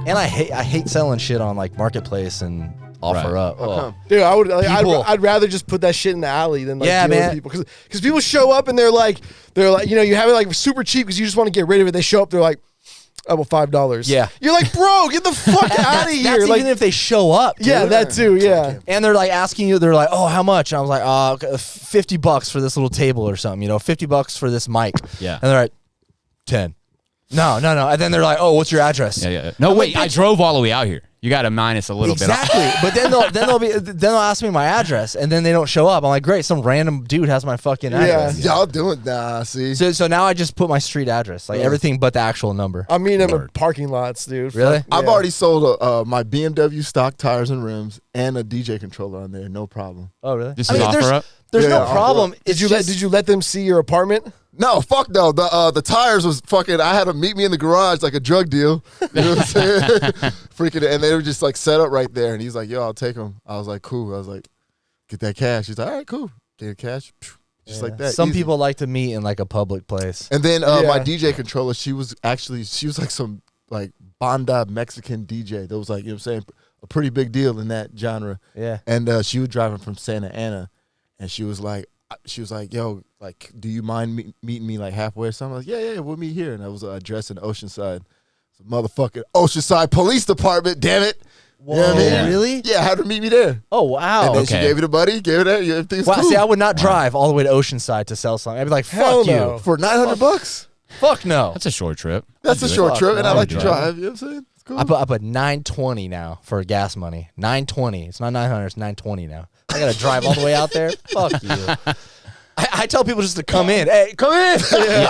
And I hate selling shit on like Marketplace and offer up. Oh. Dude, I'd rather just put that shit in the alley than like deal with people because people show up and they're like you have it like super cheap because you just want to get rid of it. They show up, they're like, oh, well, $5. Yeah, you're like, bro, get the fuck out of here. That's like, even if they show up. Dude. Yeah, that too. Yeah, and they're like asking you. They're like, oh, how much? And I was like, $50 for this little table or something. $50 for this mic. Yeah, and they're like, 10. No. And then they're like, oh, what's your address? Yeah. No, wait, I drove all the way out here. You got to minus a little bit. Exactly. But then they'll ask me my address, and then they don't show up. I'm like, great, some random dude has my fucking address. Yeah, y'all doing see. So now I just put my street address, like everything but the actual number. I mean, them in parking lots, dude. Really? I've already sold my BMW stock tires and rims and a DJ controller on there. No problem. Oh, really? This is offer up? There's no problem. Did you let them see your apartment? No, fuck no. The tires was fucking. I had them meet me in the garage like a drug deal. You know what I'm saying? Freaking, and they were just like set up right there. And he's like, "Yo, I'll take them." I was like, "Cool." I was like, "Get that cash." He's like, "All right, cool." Get the cash, just like that. Some easy. people like to meet in like a public place. And then my DJ controller, she was like some like Banda Mexican DJ. That was like, you know what I'm saying, a pretty big deal in that genre. Yeah. And she was driving from Santa Ana, and she was like, "Yo, like, do you mind meeting me like halfway or something?" I was like, yeah, we'll meet here. And I was addressed in Oceanside. It's a motherfucking Oceanside Police Department, damn it. Whoa, you know what I mean? Really? Yeah, had her meet me there. Oh, wow. And then she gave it a buddy, gave it that. Everything's cool. See, I would not drive all the way to Oceanside to sell something. I'd be like, fuck you. For $900? Fuck no. That's a short trip. That's a short trip, and I like to drive. You know what I'm saying? It's cool. I put $920 now for gas money. $920. It's not $900. It's $920 now. I gotta drive all the way out there. Fuck you. I tell people just to come in. Hey, come in. Hey,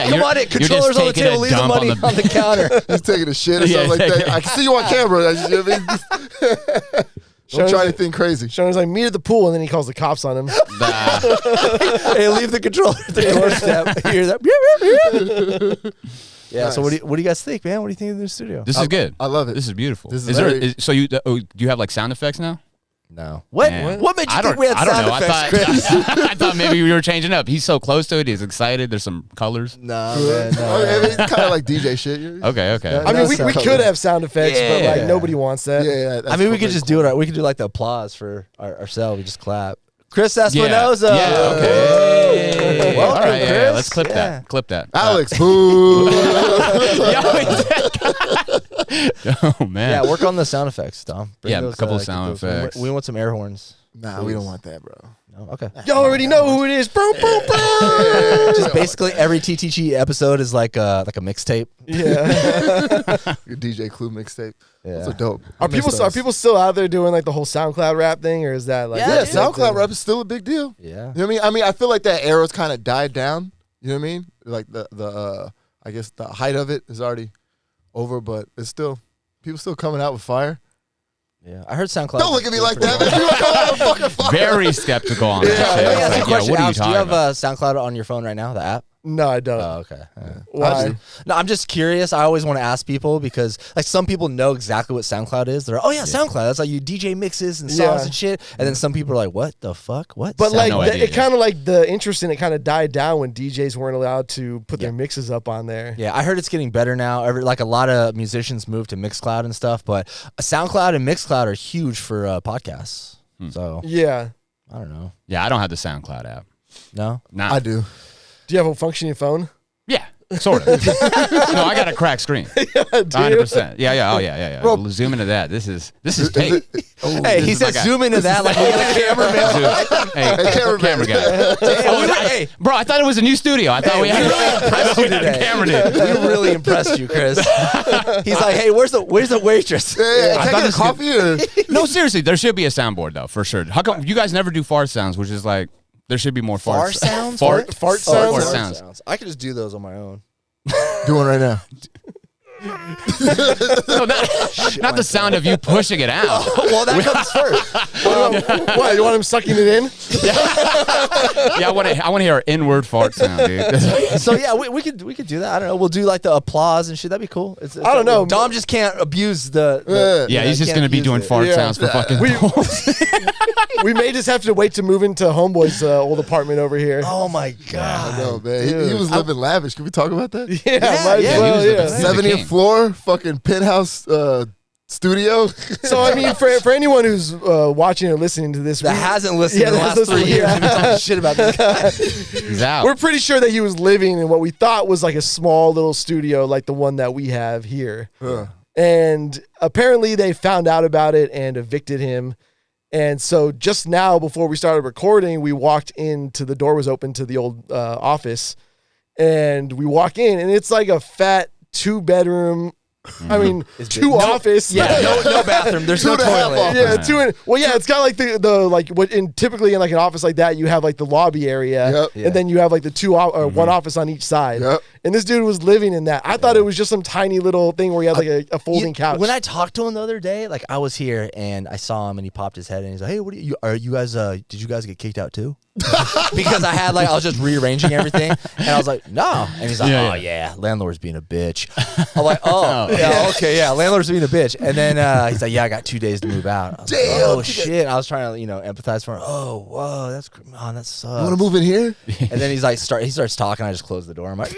come on in. Controllers on the table. Leave the money on the counter. He's taking a shit or something like that. I can see you on camera. You know what I mean? Don't try anything crazy. Sean's like, meet at the pool, and then he calls the cops on him. Hey, leave the controller at the doorstep. Hear that? Yeah. Nice. So what do you guys think, man? What do you think of the studio? This is good. I love it. This is beautiful. This is so you do you have like sound effects now? No. What made you think we had sound effects, Chris? I thought maybe we were changing up. He's so close to it. He's excited. There's some colors. No, man. No. It's kind of like DJ shit. Okay. I mean, we could have sound effects, but like nobody wants that. Yeah. I mean, we could just do it. We could do like the applause for ourselves. We just clap. Chris Espinoza. Yeah. Okay. Welcome, all right. Chris. Yeah, let's clip that. Clip that. Alex. Boo. Oh man. Yeah, work on the sound effects, Dom. Bring those, a couple of sound effects. We want some air horns. Nah, we don't want that, bro. No? Okay. Y'all already know who it is. Boom, boom, boom. Just basically every TTG episode is like a mixtape. Yeah. Your DJ Clue mixtape. Yeah. Those are dope. Are people still out there doing like the whole SoundCloud rap thing, or is that like yeah SoundCloud rap is still a big deal. Yeah. You know what I mean? I mean, I feel like that era's kind of died down. You know what I mean? Like the I guess the height of it is already over, but it's still people still coming out with fire. Yeah, I heard SoundCloud. Don't look at me like that. Man. People coming out with fucking fire. Very skeptical on that shit. That's a question. What are you Alex, do talking you have about? SoundCloud on your phone right now? The app? No, I don't. Oh, okay. Yeah. Why? No, I'm just curious. I always want to ask people because like some people know exactly what SoundCloud is. They're like, oh yeah, SoundCloud. That's like you DJ mixes and songs and shit. And then some people are like, what the fuck? What? But like it kind of like the interest in it kind of died down when DJs weren't allowed to put their mixes up on there. Yeah, I heard it's getting better now. Like a lot of musicians moved to MixCloud and stuff, but SoundCloud and MixCloud are huge for podcasts. So yeah, I don't know. Yeah, I don't have the SoundCloud app. No, Nah. I do. Do you have a functioning phone? Yeah, sort of. No, I got a cracked screen. 100%. Yeah. Oh, yeah. Bro, we'll zoom into that. This is tape. Hey, he said zoom into that like we got a cameraman. Hey, camera guy. Hey, bro, I thought it was a new studio. I thought we had a camera. We really impressed you, Chris. He's like, hey, where's the waitress? Hey, I can I get a coffee? Or? No, seriously, there should be a soundboard though, for sure. How come you guys never do fart sounds, which is like there should be more Fart farts. sounds? Fart Fart Oh, sounds? sounds. I could just do those on my own. Do one right now. No, not the sound of you pushing it out. Well, that comes first. What, you want him sucking it in? Yeah, I want to hear an inward fart sound, dude. So yeah, we could do that. I don't know. We'll do like the applause and shit. That'd be cool. It's I don't know. Dom just can't abuse the Yeah, he's just gonna be doing fart sounds for fucking. We may just have to wait to move into Homeboy's old apartment over here. Oh my god. I know, man. He was living lavish. Can we talk about that? Yeah, might as well, he was a 70 king. and floor, fucking penthouse studio. So I mean, for anyone who's watching or listening to this, that hasn't listened in the last 3 years, we've been talking shit about this guy. He's out. We're pretty sure that he was living in what we thought was like a small little studio, like the one that we have here. And apparently, they found out about it and evicted him. And so just now, before we started recording, we walked into the door was open to the old office, and we walk in, and it's like a fat 2-bedroom. I mean, office. Yeah, no bathroom. There's no toilet. Yeah, it's got like the like what typically in like an office like that you have like the lobby area, and then you have like the one office on each side. And this dude was living in that. I thought it was just some tiny little thing where you had like a folding couch. When I talked to him the other day, like I was here and I saw him and he popped his head and he's like, "Hey, what are you guys? Did you guys get kicked out too?" Because I was just rearranging everything, and I was like, "No," and he's like, "Oh yeah, landlord's being a bitch." I'm like, "Oh yeah, okay, yeah, landlord's being a bitch," and then he's like, "Yeah, I got 2 days to move out." I was like, oh shit! I was trying to empathize for him. Oh whoa, that sucks. You want to move in here? And then he starts talking. I just close the door. I'm like,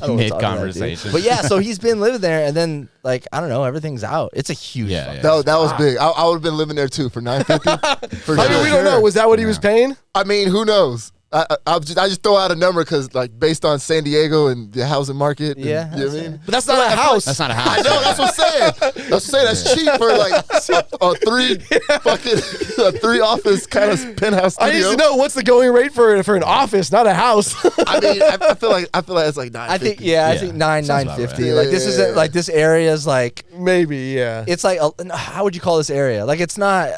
mid conversation. But yeah, so he's been living there, and then like I don't know, everything's out. It's a huge. That was big. I would have been living there too for $950. I mean, we don't know. Was that what he was paying? I mean, who knows? I just throw out a number because, like, based on San Diego and the housing market. You know what I mean? But that's not a house. That's not a house. I know. That's what I'm saying. That's cheap for like a 3-office kind of penthouse studio. I need to know what's the going rate for an office, not a house. I mean, I feel like it's like $950. I think $950. Like this isn't like this area is like maybe It's like how would you call this area? Like it's not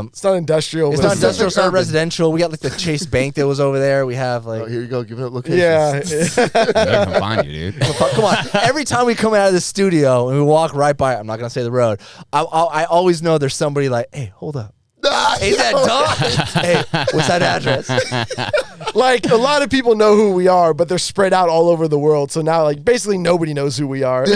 it's not industrial. It's not industrial. It's not residential. We got like the Chase Bank that was over there. We have like here you go, give it up locations. They're gonna find you, dude. Come on. Every time we come out of the studio and we walk right by, I'm not gonna say the road. I always know there's somebody like, hey, hold up. Ain't that dumb? Hey, what's that address? Like a lot of people know who we are, but they're spread out all over the world. So now, like basically nobody knows who we are.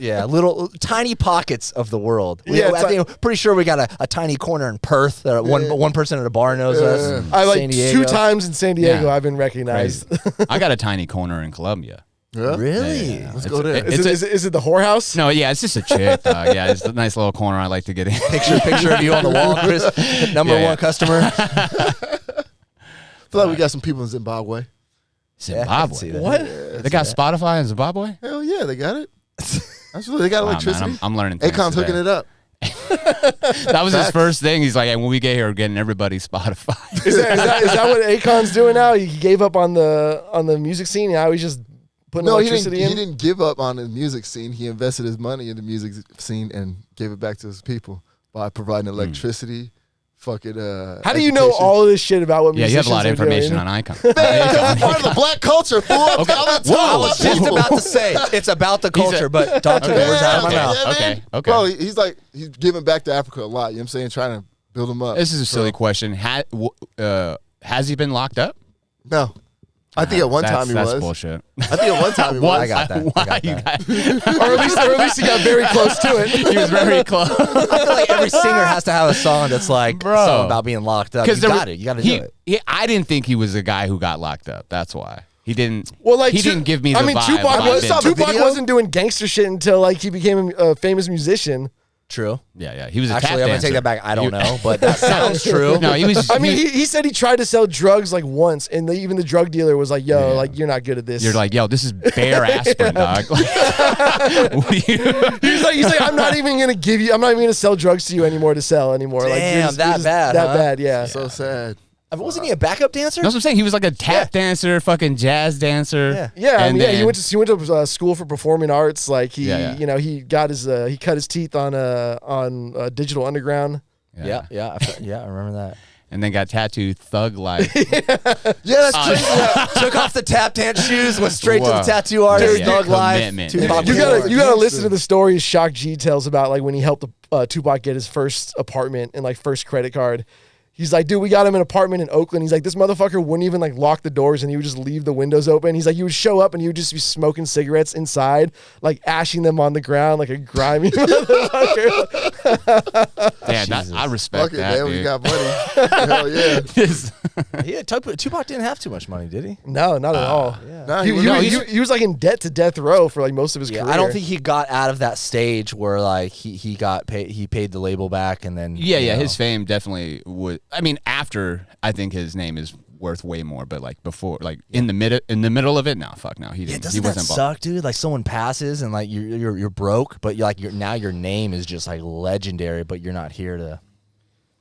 Yeah, little tiny pockets of the world. I think pretty sure we got a tiny corner in Perth. One person at a bar knows us. I like 2 times in San Diego. I've been recognized. I got a tiny corner in Columbia. Yeah? Really? Yeah. Let's go there. Is it the whorehouse? No, it's just a chick. It's a nice little corner I like to get in. Picture of you on the wall, Chris. Number one customer. I feel like we got some people in Zimbabwe. Zimbabwe? What? They got Spotify in Zimbabwe? Hell yeah, they got it. Absolutely, they got electricity. Man, I'm learning. Akon's hooking it up. That was his first thing. He's like, hey, when we get here, we're getting everybody Spotify. Is that what Akon's doing now? He gave up on the music scene. Now he's just putting electricity in. He didn't give up on the music scene. He invested his money in the music scene and gave it back to his people by providing electricity. Fucking. How do you know all of this shit about what musicians you have a lot of information doing? on Akon. It's part of the black culture. Fool. Okay. I was just about to say it's about the culture, but don't take the words out of my mouth. Okay. Bro, he's giving back to Africa a lot. You know what I'm saying? Trying to build him up. This is a silly question. Has he been locked up? No. I think at one time he was. That's bullshit. I think at one time he was. I got that. Or at least he got very close to it. He was very close. I feel like every singer has to have a song that's like something about being locked up. You got to do it. I didn't think he was a guy who got locked up. That's why. He didn't. Well, like he didn't give me the vibe. Tupac wasn't doing gangster shit until like he became a famous musician. True. Yeah. He was a Actually, tap I'm gonna dancer. take that back. I don't know, but that sounds true. No, he was. I mean, he said he tried to sell drugs like once, and even the drug dealer was like, "Yo, like you're not good at this." You're like, "Yo, this is bare aspirin, dog." He's like, I'm not even gonna sell drugs to you anymore to sell anymore. Damn, like, that bad. That bad, yeah. So sad. Wasn't he a backup dancer? That's what I'm saying. He was like a tap dancer, fucking jazz dancer. Yeah. He went to school for performing arts. Like he he got his he cut his teeth on Digital Underground. Yeah, I remember that. And then got tattooed Thug Life. Yeah, that's crazy. Took off the tap dance shoes, went straight to the tattoo artist. Thug Life. You gotta listen to the stories Shock G tells about like when he helped Tupac get his first apartment and like first credit card. He's like, dude, we got him an apartment in Oakland. He's like, this motherfucker wouldn't even like lock the doors and he would just leave the windows open. He's like, he would show up and he would just be smoking cigarettes inside, like ashing them on the ground like a grimy motherfucker. Yeah, I respect Fuck it, that, man. dude. We got money. Hell yeah. Yeah, Tupac didn't have too much money, did he? No, not at all. Yeah. Nah, He was like in debt to death row for like most of his Yeah, career. I don't think he got out of that stage where like he got paid. He paid the label back, and then Yeah, you know. his fame definitely would. I mean, after I think his name is worth way more, but like before, like in the middle of it, no, fuck no, he Yeah, didn't. doesn't He that wasn't. suck, dude? Like someone passes and like you're broke, but now your name is just like legendary, but you're not here to,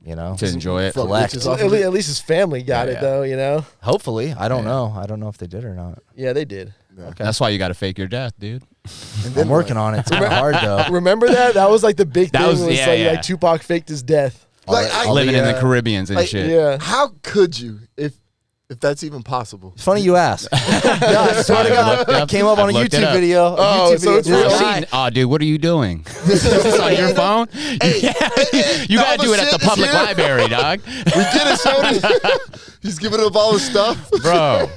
you know, To enjoy it. collect. Riches At least his family got it though, you know. Hopefully, I don't know. I don't know if they did or not. Yeah, they did. That's why you got to fake your death, dude. I'm working on it. It's kind of hard though. Remember that? That was like the big That thing. was- Was yeah, like, yeah. like Tupac faked his death. Like, Living in the Caribbeans and like, shit. Yeah. how could you if that's even possible? It's funny you ask. Yeah, I swear to I God, looked it up. came up on a I looked it YouTube up. video. a Oh, YouTube so video. it's This real? guy- Oh, dude, what are you doing? Is this on your phone? You all gotta the do it at shit the is public here. library, dog. We get it, Shody. He's giving up all his stuff. Bro,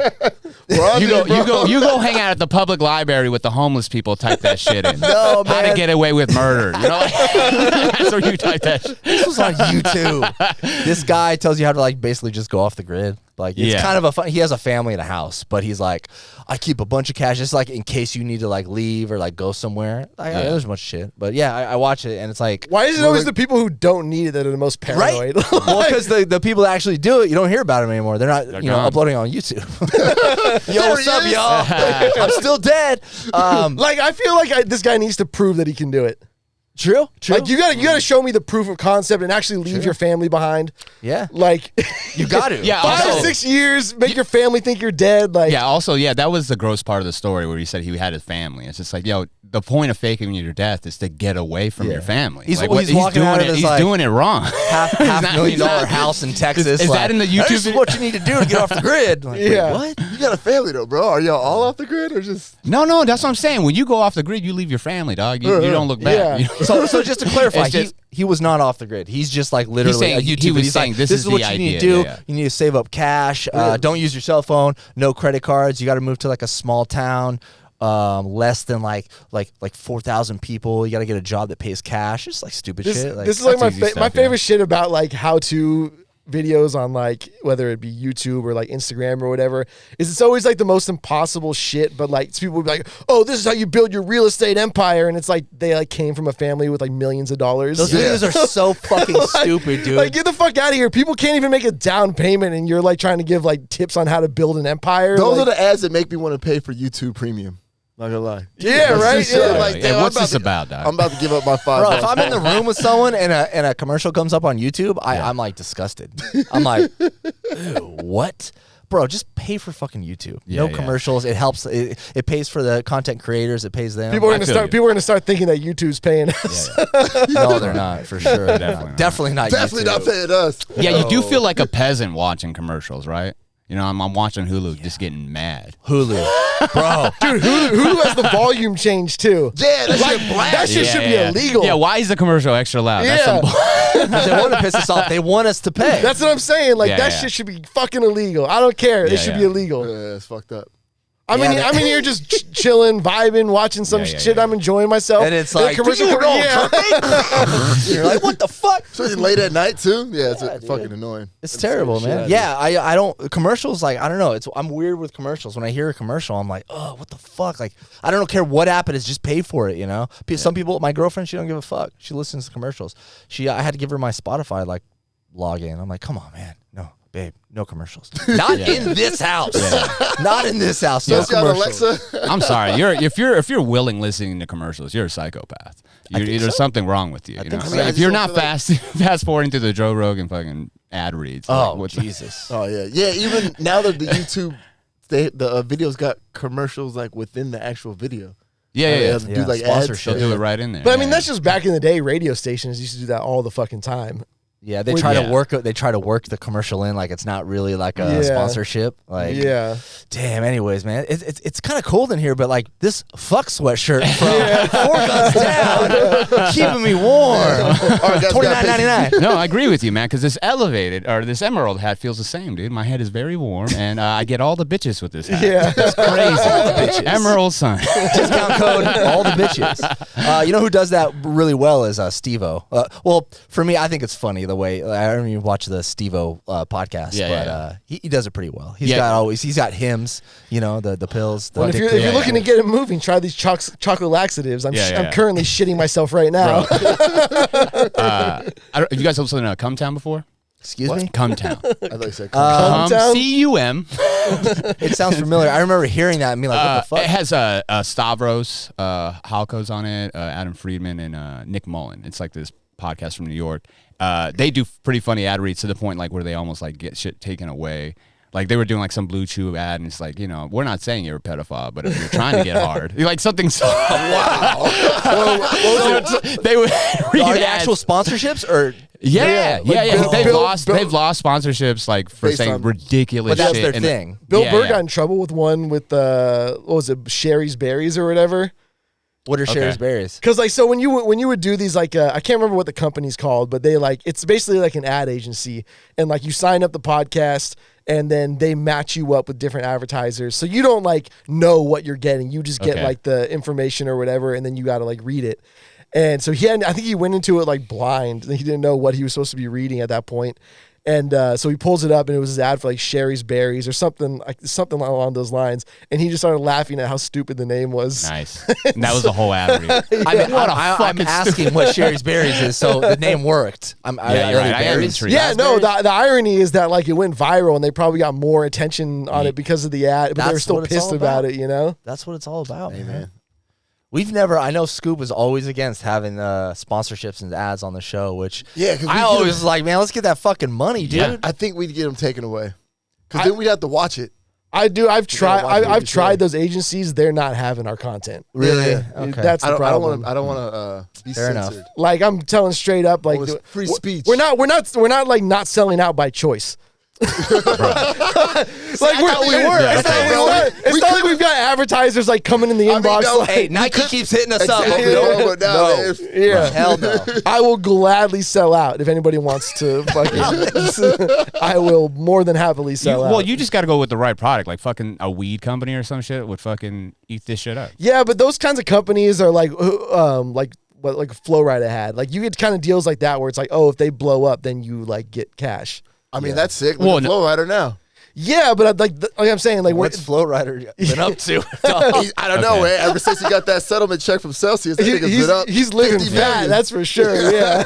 We're on you it, bro. go hang out at the public library with the homeless people. Type that shit in. No, How to man. get away with murder? You know, that's where you type that. Shit. This was on YouTube. This guy tells you how to like basically just go off the grid. Like it's Yeah. kind of a fun. He has a family and a house, but he's like, I keep a bunch of cash just like in case you need to like leave or like go somewhere. There's a bunch of shit, but yeah, I watch it and it's like, Why is it always the people who don't need it that are the most paranoid? right? Well, because the people that actually do it, you don't hear about them anymore. They're not gone. uploading on YouTube. Yo, what's up, he is. y'all? I'm still dead. Like I feel like this guy needs to prove that he can do it. True. Like you gotta show me the proof of concept and actually leave your family behind. Yeah, Like you got to. Yeah, 5 also- 6 years, make your family think you're dead. Like Yeah. Also, yeah, that was the gross part of the story where he said he had his family. It's just like, yo, the point of faking your death is to get away from your family. He's- Like, he's walking out of his, He's like, doing it wrong. half not- $500,000 he's not- house in Texas. Is that in the YouTube This is video? what you need to do to get off the grid. Like, wait, Yeah. what? You got a family though, bro. Are y'all all off the grid or just? No, that's what I'm saying. When you go off the grid, you leave your family, dog. You don't look back. Yeah. You know? So just to clarify, It's just- he was not off the grid. He's just like literally saying- a YouTuber. he was He's saying like, this is is what the you need to idea, do. yeah. You need to save up cash. Don't use your cell phone. No credit cards. You got to move to like a small town. Less than like 4,000 people. You got to get a job that pays cash. It's like stupid shit. Like, this is like that's easy my stuff, favorite shit about like how to videos on like whether it be YouTube or like Instagram or whatever is it's always like the most impossible shit, but like people will be like, oh, this is how you build your real estate empire, and it's like they like came from a family with like millions of dollars. those videos are so fucking stupid, dude. Like get the fuck out of here. People can't even make a down payment and you're like trying to give like tips on how to build an empire. Those like, are the ads that make me want to pay for YouTube Premium. Not gonna lie. Yeah, That's right? just shit. Yeah. Like, Yeah, damn, what's I'm this to- about, dog? I'm about to give up my $5. Bro, if I'm in the room with someone and a commercial comes up on YouTube, I'm like disgusted. I'm like, ew, what? Bro, just pay for fucking YouTube. Yeah, No yeah. commercials. It helps. It pays for the content creators. It pays them. people are I gonna feel start you. people are gonna start thinking that YouTube's paying us. No, they're not for sure. Definitely not. Definitely not YouTube. paying us. Yeah, you do feel like a peasant watching commercials, right? You know, I'm watching Hulu just getting mad. Hulu, bro. Dude, Hulu has the volume change too. Yeah, that Like, shit black. that shit should be illegal. Yeah, why is the commercial extra loud? That's Yeah. some They want to piss us off. They want us to pay. That's what I'm saying. Like Yeah, that yeah. shit should be fucking illegal. I don't care. It Yeah, should yeah. be illegal. Yeah, it's fucked up. I'm in here just chilling, vibing, watching some Yeah, yeah, shit. yeah. I'm enjoying myself. And it's the like, commercial. "Do you know yeah. You're like, what the fuck? Especially late at night too. Yeah, it's dude. fucking annoying. It's terrible, shit out man. of Yeah, I don't commercials. Like I don't know. I'm weird with commercials. When I hear a commercial, I'm like, oh, what the fuck? Like I don't care what app it is, just pay for it. You know. Some people, my girlfriend, she don't give a fuck. She listens to commercials. I had to give her my Spotify like login. I'm like, come on, man, no. Babe, no commercials. Not in this house. Not in this house. No Just got commercials. Alexa. I'm sorry. If you're willing listening to commercials, you're a psychopath. There's something wrong with you. You know? think so. Like, I if just you're don't not feel fast forwarding through the Joe Rogan fucking ad reads. Oh, like, what's Jesus. Oh yeah, yeah. Even now that the YouTube, the videos got commercials like within the actual video. Yeah, They yeah. have to Yeah, do like sponsorship. ads. They'll do it right in there. But I mean, Yeah. that's just back in the day. Radio stations used to do that all the fucking time. Yeah, they try to Yeah. work. They try to work the commercial in like it's not really like a Yeah. sponsorship. Like, Yeah. damn. Anyways, man, it's kind of cold in here, but like this fuck sweatshirt from 4 Guns Down, keeping me warm. All right, guys, $29.99. No, I agree with you, man. Because this this emerald hat feels the same, dude. My head is very warm, and I get all the bitches with this hat. Yeah. It's crazy. bitches. Emerald Sun. Discount code all the bitches. You know who does that really well is Steve-O. Well, for me, I think it's funny. the way I don't even watch the Steve-O podcast, he does it pretty well. He's got hymns, the pills. Well, if you're looking to get it moving, try these chocolate laxatives. I'm currently shitting myself right now. Have you guys listened to Come Town before? Excuse me? Come Town. I thought you said C-U-M. It sounds familiar. I remember hearing that and being like, what the fuck? It has Stavros Halko's on it, Adam Friedman, and Nick Mullen. It's like this podcast from New York. They do pretty funny ad reads to the point like where they almost like get shit taken away. Like they were doing like some Blue Chew ad, and it's like, we're not saying you're a pedophile, but if you're trying to get hard, you're like something. Wow. They would read Are the actual sponsorships or? Yeah. They've lost sponsorships like for Based saying on- ridiculous But that's shit. their thing. Bill Burr got in trouble with one with what was it, Sherry's Berries or whatever. What are Sherry's Berries? Because so when you would do these I can't remember what the company's called, but they it's basically like an ad agency, and you sign up the podcast and then they match you up with different advertisers, so you don't know what you're getting. You just get the information or whatever, and then you got to read it. And so I think he went into it blind. He didn't know what he was supposed to be reading at that point. And so he pulls it up, and it was his ad for Sherry's Berries or something along those lines. And he just started laughing at how stupid the name was. Nice. And that was the whole ad read. I'm asking what Sherry's Berries is, so the name worked. You're right. I am intrigued. Yeah, no, the irony is that it went viral, and they probably got more attention on it because of the ad, but they were still pissed about it, That's what it's all about, Hey, man. I know Scoop is always against having sponsorships and ads on the show, which Yeah, I always was like, man, let's get that fucking money, dude. Yeah. I think we'd get them taken away. Because then we'd have to watch it. I do. I've tried. watch what I've you tried say. those agencies. They're not having our content. Really? Yeah. Okay. That's the problem. I don't want to be Fair enough. censored. I'm telling straight up, It's free speech. We're not not selling out by choice. we were. It's not like we've got advertisers coming in the inbox. Hey, Nike keeps hitting us Exactly. up. No. Yeah. Hell no. I will gladly sell out if anybody wants to. I will more than happily sell out. Well, you just got to go with the right product, like fucking a weed company or some shit would fucking eat this shit up. Yeah, but those kinds of companies are like Flow Rida had. You get kind of deals like that where it's if they blow up, then you get cash. I mean, that's sick. Well, Look at Flow Rider now. Yeah, but I'm saying What's Flow Rider been up to? I don't know, man. Ever since he got that settlement check from Celsius, I think it's been up. he's living 50 fat, million. that's for sure. Yeah.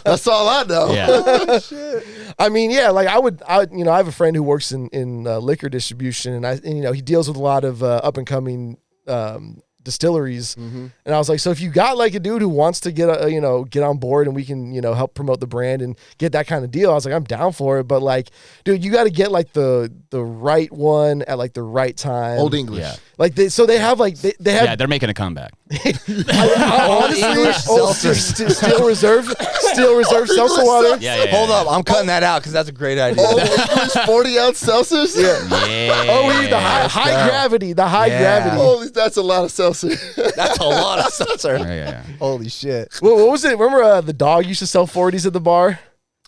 That's all I know. Yeah. I mean, yeah, I have a friend who works in liquor distribution, and he deals with a lot of up and coming distilleries, and I was like, so if you got a dude who wants to get on board and we can help promote the brand and get that kind of deal, I was like, I'm down for it, but dude, you got to get the right one at the right time. Old English. Yeah. They have Yeah, they're making a comeback. honestly, Steel Reserve seltzer water. Yeah. Hold up, I'm cutting that out because that's a great idea. Old English 40-ounce Celsius? Yeah. Yeah. Oh, we need the high gravity. The high gravity. Holy, that's a lot of seltzer. That's a lot of seltzer. Yeah. Holy shit. What was it? Remember the dog used to sell 40s at the bar?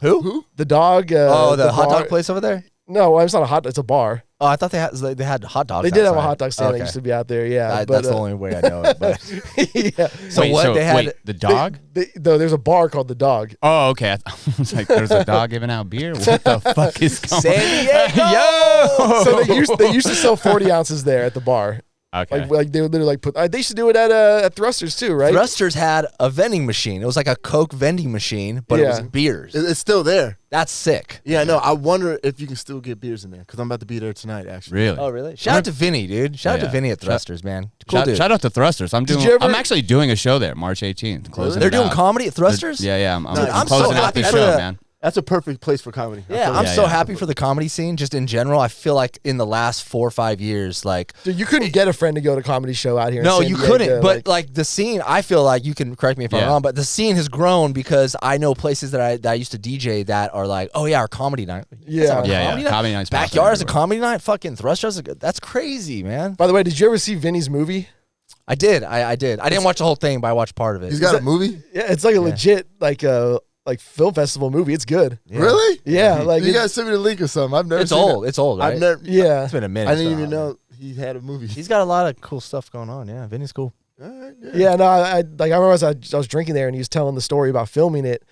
Who? The dog. The hot bar- dog place over there? No, it's not a hot. It's a bar. Oh, I thought they had hot dogs. They did have a outside. hot dog stand that Okay. used to be out there. Yeah, That's the only way I know it. But yeah. so they had the dog? There's a bar called the Dog. Oh, okay. I was like, there's a dog giving out beer? What the fuck is going on? San Diego. Yo! So they used to sell 40 ounces there at the bar. Okay. They would literally put. They used to do it at Thrusters too, right? Thrusters had a vending machine. It was like a Coke vending machine, but it was Yeah. beers. It's still there. That's sick. Yeah, no, I wonder if you can still get beers in there because I'm about to be there tonight, actually. Really? Oh, really? Shout out to Vinny, dude. Shout out to Yeah. Vinny at Thrusters, man. Cool Shout, dude. shout out to Thrusters. I'm you ever- actually doing a show there, March 18th. Closing They're it doing out. comedy at Thrusters? Yeah. I'm I'm so closing out happy this for show, the- man. That's a perfect place for comedy. Yeah, I'm so happy for the comedy scene just in general. I feel like in the last 4 or 5 years, Dude, you couldn't get a friend to go to a comedy show out here. in no, San you Diego, couldn't. But the scene, I feel like you can correct me if I'm Yeah. wrong, but the scene has grown because I know places that I used to DJ that are like, oh yeah, our comedy night. Yeah. It's our Yeah, comedy yeah. night? Comedy night's popping Backyard is a everywhere. comedy night. Fucking Thrusters. That's crazy, man. By the way, did you ever see Vinny's movie? I did. I did. I didn't watch the whole thing, but I watched part of it. He's got a movie? Yeah, it's like a legit film festival movie. It's good. Yeah. Really? Yeah, You guys send me the link or something. I've never It's seen old. it. It's old, right? I've never. Yeah. It's been a minute. I didn't so even know he had a movie. He's got a lot of cool stuff going on. Yeah, Vinny's cool. All right, Yeah, no, I remember I was drinking there and he was telling the story about filming it,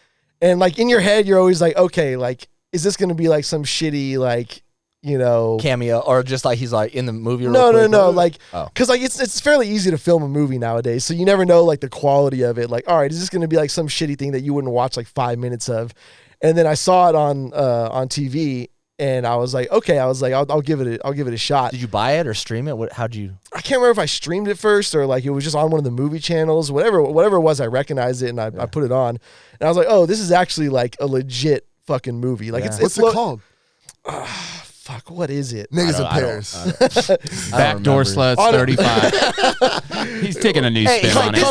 And like in your head, you're always like, okay, like, is this going to be like some shitty, like, you know, cameo, or just like he's like in the movie? No, like, Oh. because like it's fairly easy to film a movie nowadays, so you never know like the quality of it. Like, all right, is this going to be like some shitty thing that you wouldn't watch like 5 minutes of? And then I saw it on TV, and I was like, okay, I'll give it a shot. Did you buy it or stream it? How'd you? I can't remember if I streamed it first or like it was just on one of the movie channels, whatever it was. I recognized it and I put it on, and I was like, oh, this is actually like a legit fucking movie. Like What's it called? Fuck, what is it? Niggas in Paris. Backdoor Sluts 35. He's taking a new spin on it.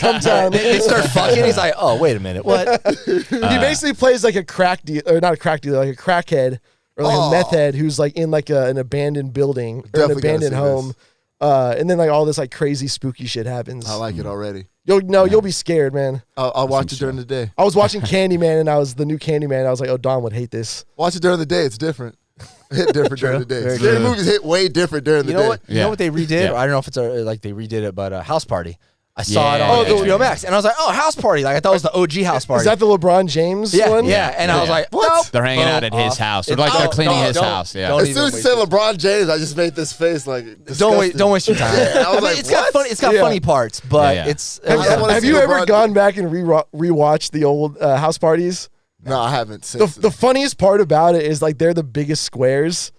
Come town. They start fucking. He's like, oh, wait a minute, what? He basically plays like a crack dealer, or not a crack dealer, like a crackhead or like a meth head who's like in like an abandoned building or an Definitely gotta abandoned see home. And then like all this like crazy spooky shit happens. I like it already. You'll be scared, man. I'll watch it during the day. I was watching Candyman, and I was the new Candyman. I was like, oh, Don would hate this. Watch it during the day. It's different. Hit different during the day. Very Scary true. movies hit way different during the You know day. what? You know what they redid? Yeah. I don't know if it's like they redid it, but House Party. I saw it Yeah. on Oh, HBO Max, and I was like, "Oh, House Party!" Like I thought it was the OG House Party. Is that the LeBron James yeah, one? yeah. And I was like, What? Nope. They're hanging out at his house. Or like they're cleaning his house. Yeah. don't As soon as you even said waste LeBron James, I just made this face like Don't disgusting. waste your time. I was mean, like, it's got what? funny. It's got Yeah. funny parts, but Yeah, yeah. it's. I wanna Have see you ever LeBron gone back and rewatched the old house parties? No, I haven't. Since The funniest part about it is like they're the biggest squares.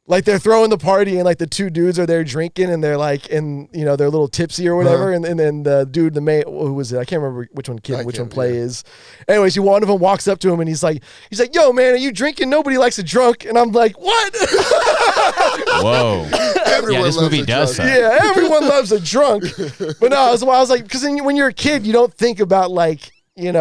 Like they're throwing the party and like the two dudes are there drinking and they're like they're a little tipsy or whatever, and then the dude, the mate, who was it? I can't remember which one play is. Anyways, one of them walks up to him and he's like, yo man, are you drinking? Nobody likes a drunk. And I'm like, what? Whoa. Everyone Yeah, this loves movie a does drunk. suck. Yeah, everyone loves a drunk. But no, I was like, because when you're a kid, you don't think about like Yeah.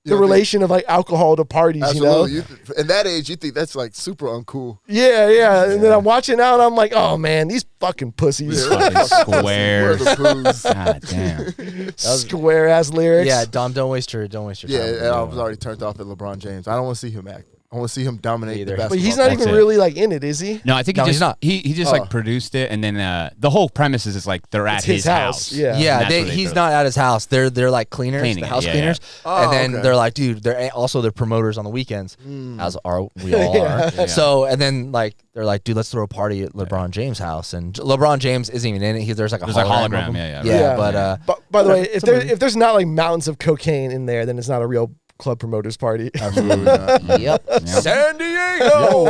the relation of like alcohol to parties. Absolutely. You know. In that age, you think that's like super uncool. Yeah. And then I'm watching now and I'm like, oh man, these fucking pussies. Fucking Where squares. the poos. God damn. Square ass lyrics. Yeah, Dom, don't waste your time. Yeah, and I was already turned off at LeBron James. I don't want to see him act. I want to see him dominate Either. the But But basketball. he's not That's even it. really like in it, is he? No, I think No, he he's just not. he just like produced it, and then the whole premise is like they're at It's his house. Yeah. Yeah, And that's what they he's do. not at his house. They're like cleaners, Cleaning the it, house yeah, cleaners, yeah. and then Oh, okay. they're like, dude, they're also the promoters on the weekends, as are we all Yeah. are. So and then like they're like, dude, let's throw a party at LeBron James' house, and LeBron James isn't even in it. There's like a There's a hologram. hologram, of him. yeah. Yeah. But But by the way, if there's not like mountains of cocaine in there, then it's not a real club promoters party. Absolutely not. yep, San Diego.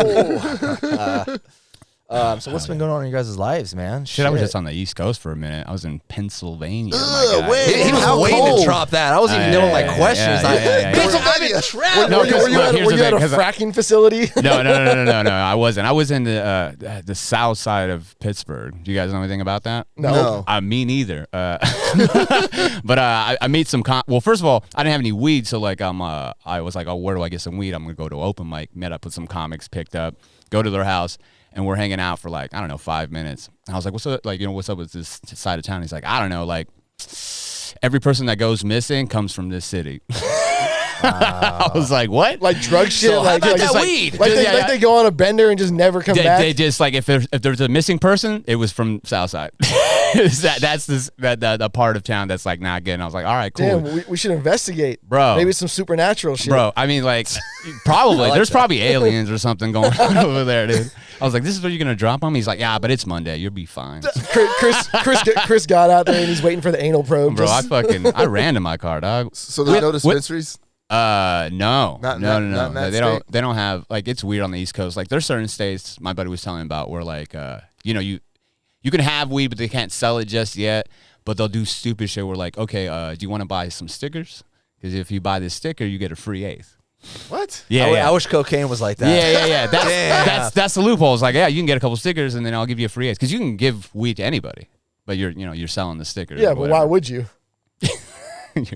So what's been going on in your guys' lives, man? Shit, I was just on the East Coast for a minute. I was in Pennsylvania. Ugh, my wait. guy. He was How waiting cold? to drop that. I wasn't even knowing my questions. Like, bitch, I'm in traffic. No, were you, 'cause look, here's were the you at a thing, 'cause fracking facility? No, I wasn't. I was in the south side of Pittsburgh. Do you guys know anything about that? No. Me neither. But I made some. Well, first of all, I didn't have any weed, so like I was like, oh, where do I get some weed? I'm gonna go to open mic. Met up with some comics, picked up, go to their house, and we're hanging out for like 5 minutes. And I was like, what's up? Like, what's up with this side of town? He's like, I don't know. Like, every person that goes missing comes from this city. I was like, what? Like drug shit? So how like, about like, that like, weed? Like, they, Yeah, like they go on a bender and just never come back? They just like if there's a missing person, it was from Southside. That's the part of town that's like not good. And I was like, all right, cool, Damn, we should investigate. Bro. Maybe some supernatural shit. bro. I mean, like probably there's probably aliens or something going on over there, dude. I was like, this is what you're gonna drop on me? He's like, yeah, but it's Monday, you'll be fine, Chris got out there and he's waiting for the anal probe. bro. Just- I ran to my car, dog. So there's no dispensaries? No. Not No. in that They state? don't have like it's weird on the East Coast. Like there's certain states my buddy was telling me about where like you can have weed but they can't sell it just yet. But they'll do stupid shit where like, okay, do you want to buy some stickers? Because if you buy this sticker, you get a free eighth. What? Yeah, I wish cocaine was like that. Yeah. That's the loophole. It's like, yeah, you can get a couple stickers and then I'll give you a free eighth. Because you can give weed to anybody, but you're selling the stickers. yeah, or but whatever. why would you?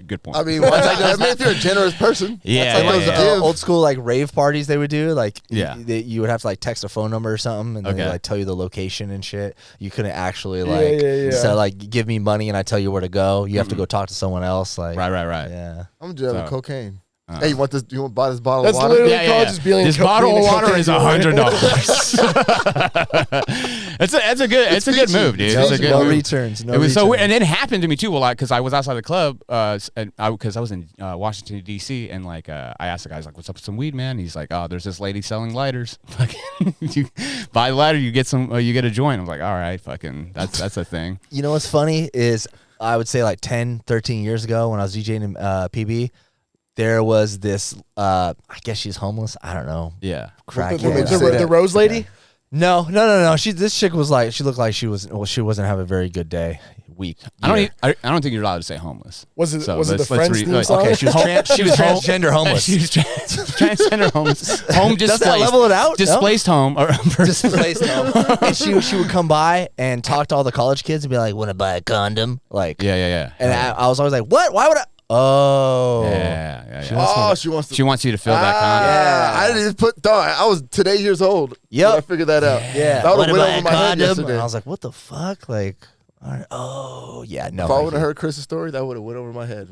Good point. I mean, if you're a generous person. Yeah, That's like yeah, those yeah. give. Old school like rave parties they would do. Like Yeah. you would have to like text a phone number or something, and then they Okay. like tell you the location and shit. You couldn't actually like yeah. say like give me money and I tell you where to go. You have to go talk to someone else. Like right. Yeah. I'm just So- cocaine. Hey, you want this? You want to buy this bottle That's of water? literally called just being This being bottle a of water cocaine is dealer. $100. It's a good move, dude. It's a good no move. returns. No It was so returns. weird, and it happened to me too. Well, because I was outside the club, because I was in Washington D.C. and like I asked the guys like, "What's up with some weed, man?" He's like, "Oh, there's this lady selling lighters. You buy the lighter, you get you get a joint." I was like, "All right, fucking, that's a thing." You know what's funny is I would say like 10, 13 years ago when I was DJing in PB, there was this, I guess she's homeless. I don't know. Yeah. Crackhead. The Rose lady? No. This chick was like, she looked like she wasn't having a very good day. Week. I don't think you're allowed to say homeless. Was it So the let's Friends read- theme like, song? Okay, she was transgender homeless. She was transgender homeless. Home displaced. Does that level it out? Displaced home. Or Displaced home. And she would come by and talk to all the college kids and be like, "Want to buy a condom?" Like, Yeah. And I was always like, "What? Why would I?" Oh, Yeah. She wants to. She wants you to fill that condom. Yeah. I didn't even put. Dog, I was today years old. Yep. When I figured that out. Yeah. That would Wanna have went buy over a my head condom? yesterday. And I was like, "What the fuck?" Like, oh yeah, no. If I would have heard Chris's story, that would have went over my head.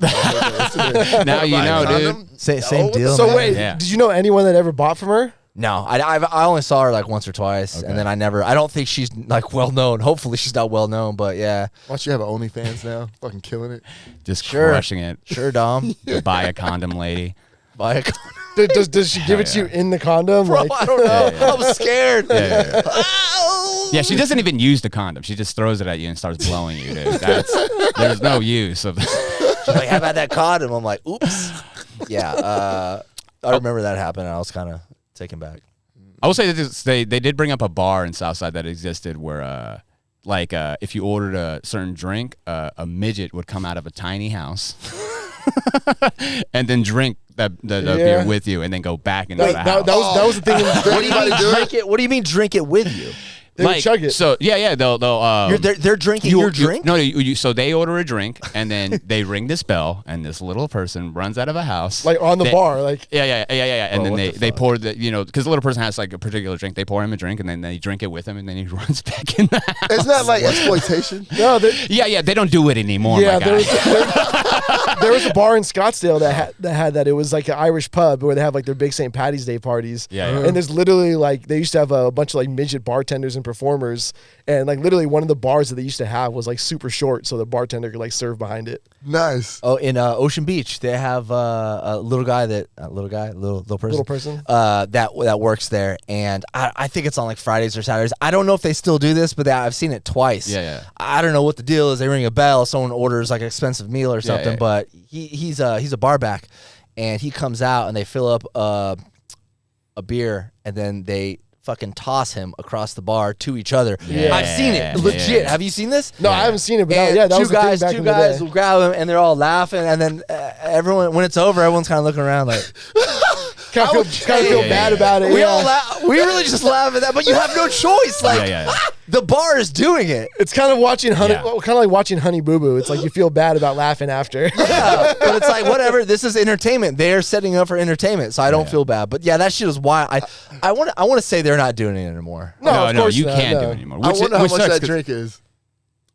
Now you know, dude. Same deal. So man. wait, Yeah. did you know anyone that ever bought from her? No, I only saw her like once or twice, Okay. and then I don't think she's like well known. Hopefully she's not well known, but yeah, Why don't you have an OnlyFans now? Fucking killing it. Just Sure. crushing it. sure, Dom. Buy a condom, lady. Buy a Does she give it to you in the condom? Bro, Like, I don't know. Yeah. I was scared. Yeah. Ow! Yeah, she doesn't even use the condom. She just throws it at you and starts blowing you, dude. There's no use of. She's like, "How about that condom?" I'm like, "Oops." Yeah, I remember that happened. And I was kind of taken back. I will say that they did bring up a bar in Southside that existed where, if you ordered a certain drink, a midget would come out of a tiny house and then drink the beer with you, and then go back into the house. that was the thing. What do you mean drink it? What do you mean drink it with you? They would chug it. So yeah, they'll They're drinking your drink. No, so they order a drink and then they ring this bell, and this little person runs out of a house, Like on the bar, like Yeah. And Bro, then what they the pour because the little person has like a particular drink. They pour him a drink, and then they drink it with him, and then he runs back in the house. Isn't that like exploitation? no, Yeah, they don't do it anymore, yeah. my guy. There was a bar in Scottsdale that had that. It was like an Irish pub where they have like their big St. Patty's Day parties. Yeah. And there's literally like they used to have a bunch of like midget bartenders and performers, and like literally one of the bars that they used to have was like super short, so the bartender could like serve behind it. Nice. Oh, in Ocean Beach, they have a little person that works there, and I think it's on like Fridays or Saturdays. I don't know if they still do this, but I've seen it twice. Yeah. I don't know what the deal is. They ring a bell, someone orders like an expensive meal or something, yeah. but he's a bar back, and he comes out and they fill up a beer, and then they fucking toss him across the bar to each other. Yeah. I've seen it legit. Yeah. Have you seen this? No, I haven't seen it, but And that was two the thing guys, back two in the guys day. will grab him, and they're all laughing, and then everyone, when it's over, everyone's kind of looking around like, Kind of feel bad about it. we yeah. all we really just laugh at that, but you have no choice. Like the bar is doing it. It's kind of watching Yeah. kind of like watching Honey Boo Boo. It's like you feel bad about laughing after. Yeah, but it's like whatever. This is entertainment. They're setting up for entertainment, so I don't feel bad. But yeah, that shit is why I want to say they're not doing it anymore. No, of course you not, can't no. do it anymore. I wonder how much sucks that 'cause- drink is.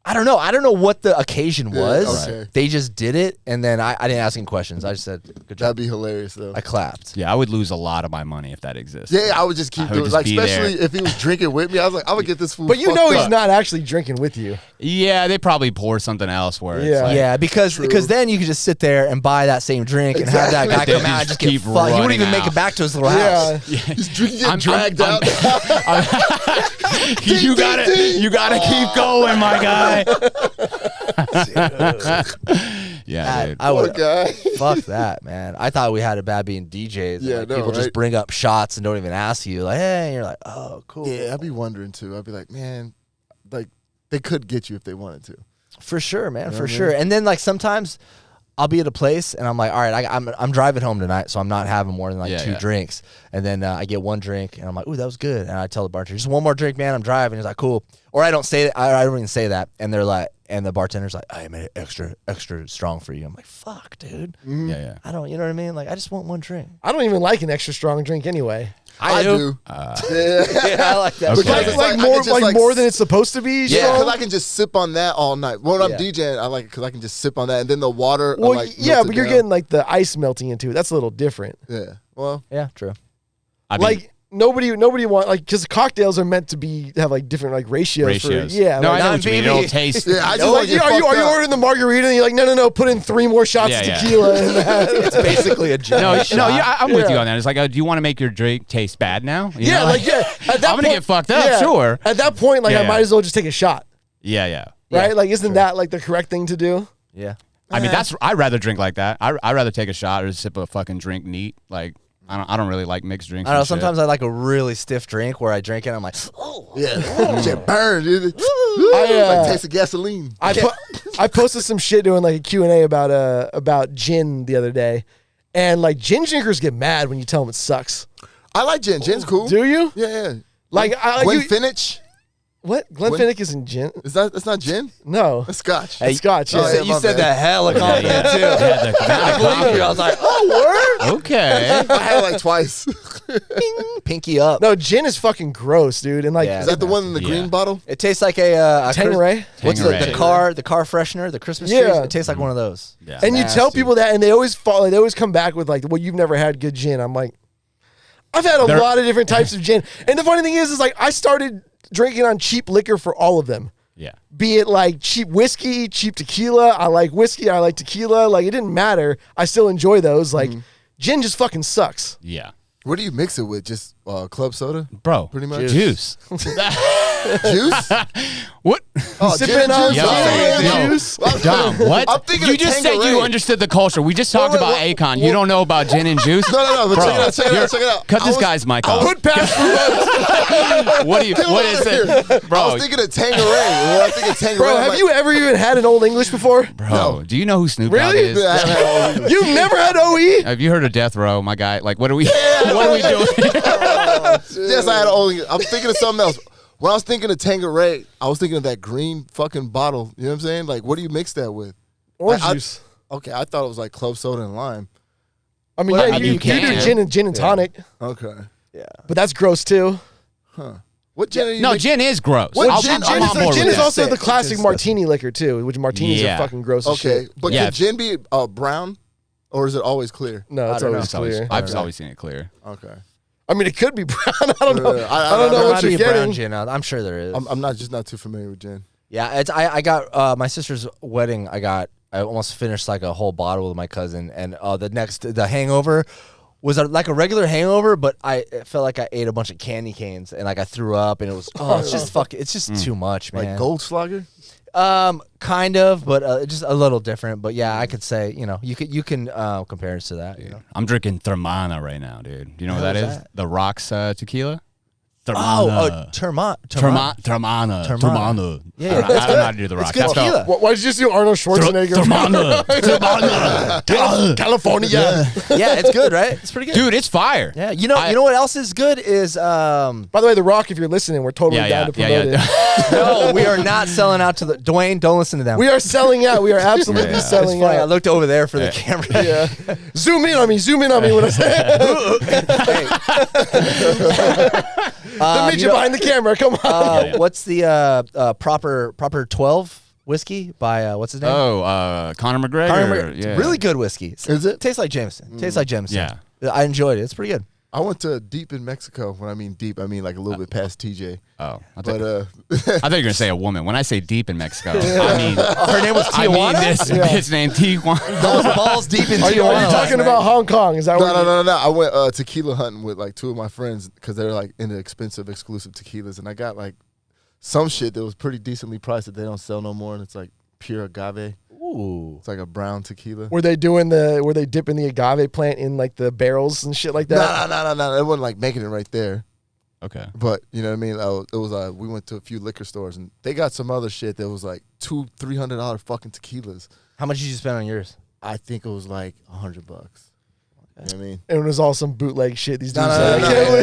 I don't know. I don't know what the occasion was. okay. They just did it, and then I didn't ask any questions. I just said, "Good job." That'd be hilarious though. I clapped. Yeah, I would lose a lot of my money if that exists. Yeah, I would just keep I would doing it. just Like, be especially there. if he was drinking with me. I was like, I would get this food. But you fucked know he's up. not actually drinking with you. Yeah, they probably pour something else where it's Yeah. like, Yeah, because then you could just sit there and buy that same drink and have that guy They come out and just just get keep fucked. He wouldn't running even make out. it back to his little house. Yeah. He's drinking, getting dragged out. you gotta keep going, my guy. Yeah, dude. I What would a guy. fuck that, man. I thought we had it bad being DJs. Yeah, like, no, people just right? bring up shots and don't even ask you, like, hey, and you're like, oh, cool. Yeah, I'd be wondering too. I'd be like, man, like they could get you if they wanted to. For sure, man, know for what I sure. mean? And then like sometimes I'll be at a place and I'm like, all right, I'm driving home tonight, so I'm not having more than like Yeah, two yeah. drinks. And then I get one drink and I'm like, ooh, that was good. And I tell the bartender, just one more drink, man. I'm driving. He's like, cool. Or I don't say that. I don't even say that. And they're like, and the bartender's like, I made it extra strong for you. I'm like, fuck, dude. Yeah. I don't, you know what I mean? Like, I just want one drink. I don't even like an extra strong drink anyway. I do. Yeah, I like that. Okay. shit. Because it's Like I more can just, like more than it's supposed to be. Yeah, strong? because I can just sip on that all night. When I'm Yeah. DJing, I like it because I can just sip on that, and then the water. Well, like, yeah, melts but it you're down. getting like the ice melting into it. That's a little different. Yeah. Well, Yeah, true. I mean, Like nobody want like because cocktails are meant to have like different like ratios. For, yeah, no, like, I know what you mean. It'll taste. Yeah, I just like, like are you ordering the margarita and you're like no put in 3 more shots of tequila in that. It's basically a gin. I'm with you on that. It's like, do you want to make your drink taste bad now? You know? At that I'm gonna get fucked up. Sure. At that point, like I might as well just take a shot. Yeah. Right? Like, isn't that like the correct thing to do? Yeah. I mean, I'd rather drink like that. I'd rather take a shot or sip a fucking drink neat. Like, I don't really like mixed drinks. I don't know. Sometimes I like a really stiff drink where I drink it and I'm like, oh. Yeah. Shit burn, dude. Like taste of gasoline. I posted some shit doing like a Q&A about gin the other day. And like gin drinkers get mad when you tell them it sucks. I like gin. Gin's cool. Do you? Yeah. Like Glenfiddich. What? Glenfiddich isn't gin? That's not gin? No. That's scotch. It's scotch. You said that hella confident too. Yeah, I believe you. I was like, oh, word. Okay. I had it like twice. Pinky up. No, gin is fucking gross, dude. And like, Yeah. Is that the one in the green bottle? It tastes like a Tangeray? What's Tangeray. the car freshener, the Christmas Yeah. trees? It tastes like one of those. Yeah. and you tell nasty. people that, and they always come back with like, well, you've never had good gin. I'm like, I've had a lot of different types of gin. And the funny thing is like, I started drinking on cheap liquor for all of them. Yeah. Be it like cheap whiskey, cheap tequila. I like whiskey. I like tequila. Like, it didn't matter. I still enjoy those. Like, gin just fucking sucks. Yeah. What do you mix it with? Just club soda? Bro. Pretty much. Juice. Juice? What? Oh, Sipping gin and on juice? Yo, some yo. juice. Dom, what? I'm thinking you of just said you Tangeray. understood the culture. We just talked wait, about what? Akon. You don't know about gin and juice? No, but Bro, check it out. Cut this guy's mic off. Put past What is it? Bro, I was thinking of Tangeray. I think of Tangeray. Bro, have you ever even had an Old English before? bro, do you know who Snoop Dogg Really? is? You've never had OE? Have you heard of Death Row, my guy? Like, what are we doing? Yes, I had only. I'm thinking of something else. When I was thinking of Tangeray, I was thinking of that green fucking bottle. You know what I'm saying? Like, what do you mix that with? Orange I- juice. Okay, I thought it was like club soda and lime. I mean, Well, yeah, I mean, you you do can. gin and tonic, Okay. Yeah. but that's gross too. What gin are you No, mixing? gin is gross. What I'm gin- on gin is- board Gin with is that. also the Sick. classic It's martini liquor too, which martinis Yeah. are fucking gross as Okay, shit. but Yeah. can gin be brown, or is it always clear? No, it's don't know. always It's always- clear. I've always seen it clear. Okay. I mean, it could be brown. I don't know. I I don't know There what might you're be a brown getting. gin out. I'm sure there is. I'm not too familiar with gin. Yeah, I got my sister's wedding. I almost finished like a whole bottle with my cousin, and the hangover was like a regular hangover, but it felt like I ate a bunch of candy canes and like I threw up, and it was it's just it's just too much, man. Like Goldschlager? Kind of, but just a little different. But yeah, I could say you can compare it to that. You know, I'm drinking Thermana right now, dude. Do you know what that hell is is? that? The Rocks tequila? Termana. Termana. Yeah, I don't know how to do the Rock. good That's tequila. Why did you just do Arnold Schwarzenegger? Termana. California. Yeah, it's good, right? It's pretty good. Dude, it's fire. Yeah, you know what else is good is By the way, The Rock, if you're listening, we're totally Yeah, down to promote it. no, we are not selling out to the Dwayne. Don't listen to them. We are selling out. We are absolutely Yeah. It's selling funny. I out. looked over there for the camera. Yeah. Zoom in on me. Zoom in on me when I say the midget behind the camera. Come on. What's the proper 12 whiskey by what's his name? Conor McGregor. Conor Yeah. Really good whiskey. Is it? Tastes like Jameson. Tastes like Jameson. Yeah. I enjoyed it. It's pretty good. I went to deep in Mexico. When I mean deep, I mean like a little bit past TJ. Oh, I But thought you were gonna say a woman. When I say deep in Mexico, I mean Her name was Tijuana. I mean this bitch named Tijuana. Those balls deep in Are you Tijuana. talking about Hong Kong? Is that what No. I went tequila hunting with like 2 of my friends because they're like into expensive, exclusive tequilas, and I got like some shit that was pretty decently priced that they don't sell no more, and it's like pure agave. Ooh. It's like a brown tequila. Were they dipping the agave plant in like the barrels and shit like that? No. They wasn't like making it right there. Okay. But you know what I mean? It was we went to a few liquor stores and they got some other shit that was like $200-$300 fucking tequilas. How much did you spend on yours? I think it was like $100. You know what I mean? And it was all some bootleg shit. These dudes. No.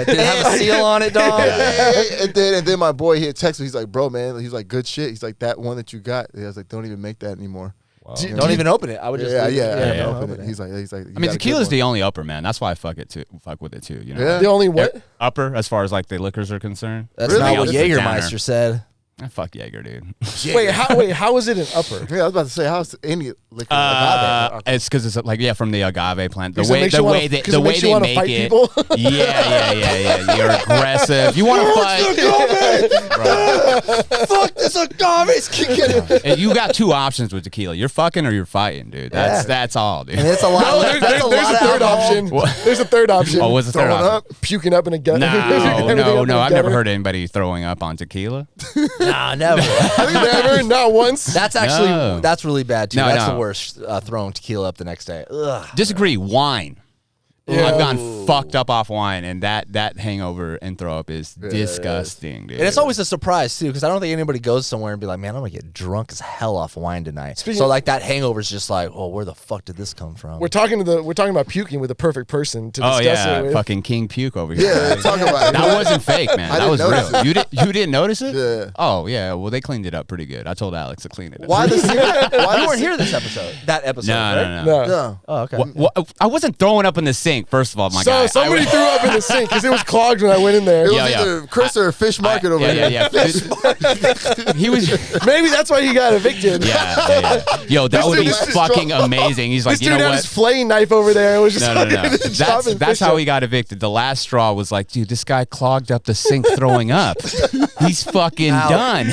Did it have a seal on it, dog? and then my boy, he had texted me. He's like, bro, man. He's like, good shit. He's like, that one that you got. He was like, don't even make that anymore. Wow. Don't even open it. I would just leave it. Yeah, Open open it. He's like, I mean, tequila's the only upper, man. That's why I fuck with it too. You know, Yeah. The only what? upper as far as like the liquors are concerned. That's Really? not what Everything else is a Jägermeister downer. said. Fuck Jaeger, dude. Wait, how is it an upper? Yeah, I was about to say, how's any liquor agave? It's because it's like from the agave plant. The Because it way makes the you wanna- way they because it makes you wanna make fight it. people? Yeah. You're aggressive. You want to fight? Bro. Fuck this agave's kicking. And you got two options with tequila. You're fucking or you're fighting, dude. That's all, dude. And it's a lot. No, that's there's a a lot of third alcohol. option. There's a third option. Oh, what's the third Throwing option? up? Puking up in a gut. No. I've never heard anybody throwing up on tequila. Nah, never. Never, not once. That's actually No. that's really bad too. No, That's no. the worst. Throwing tequila up the next day. Ugh. Disagree. Wine. Yeah. I've gotten fucked up off wine, and that hangover and throw up is disgusting, dude. And it's always a surprise too, because I don't think anybody goes somewhere and be like, "Man, I'm gonna get drunk as hell off wine tonight." So like that hangover is just like, "Oh, where the fuck did this come from?" We're talking about puking with the perfect person to discuss yeah, it with. fucking King Puke over here. Yeah, talk about it. That wasn't fake, man. I That was didn't notice real. You didn't notice it? Yeah. Oh yeah. Well, they cleaned it up pretty good. I told Alex to clean it up. Why the Why you weren't here this episode? That episode. right? No. No. Oh, okay. I wasn't throwing up in the sink. First of all, my So guy. somebody threw up in the sink because it was clogged when I went in there. It was Yeah. either Chris or Fish Market over here. Yeah. He was. Maybe that's why he got evicted. Yeah. Yo, that would be dude is fucking amazing. He's like, This you dude know had his what? flaying knife over there. It was just No. fucking chopping That's fish how up. he got evicted. The last straw was like, dude, this guy clogged up the sink throwing up. He's fucking done.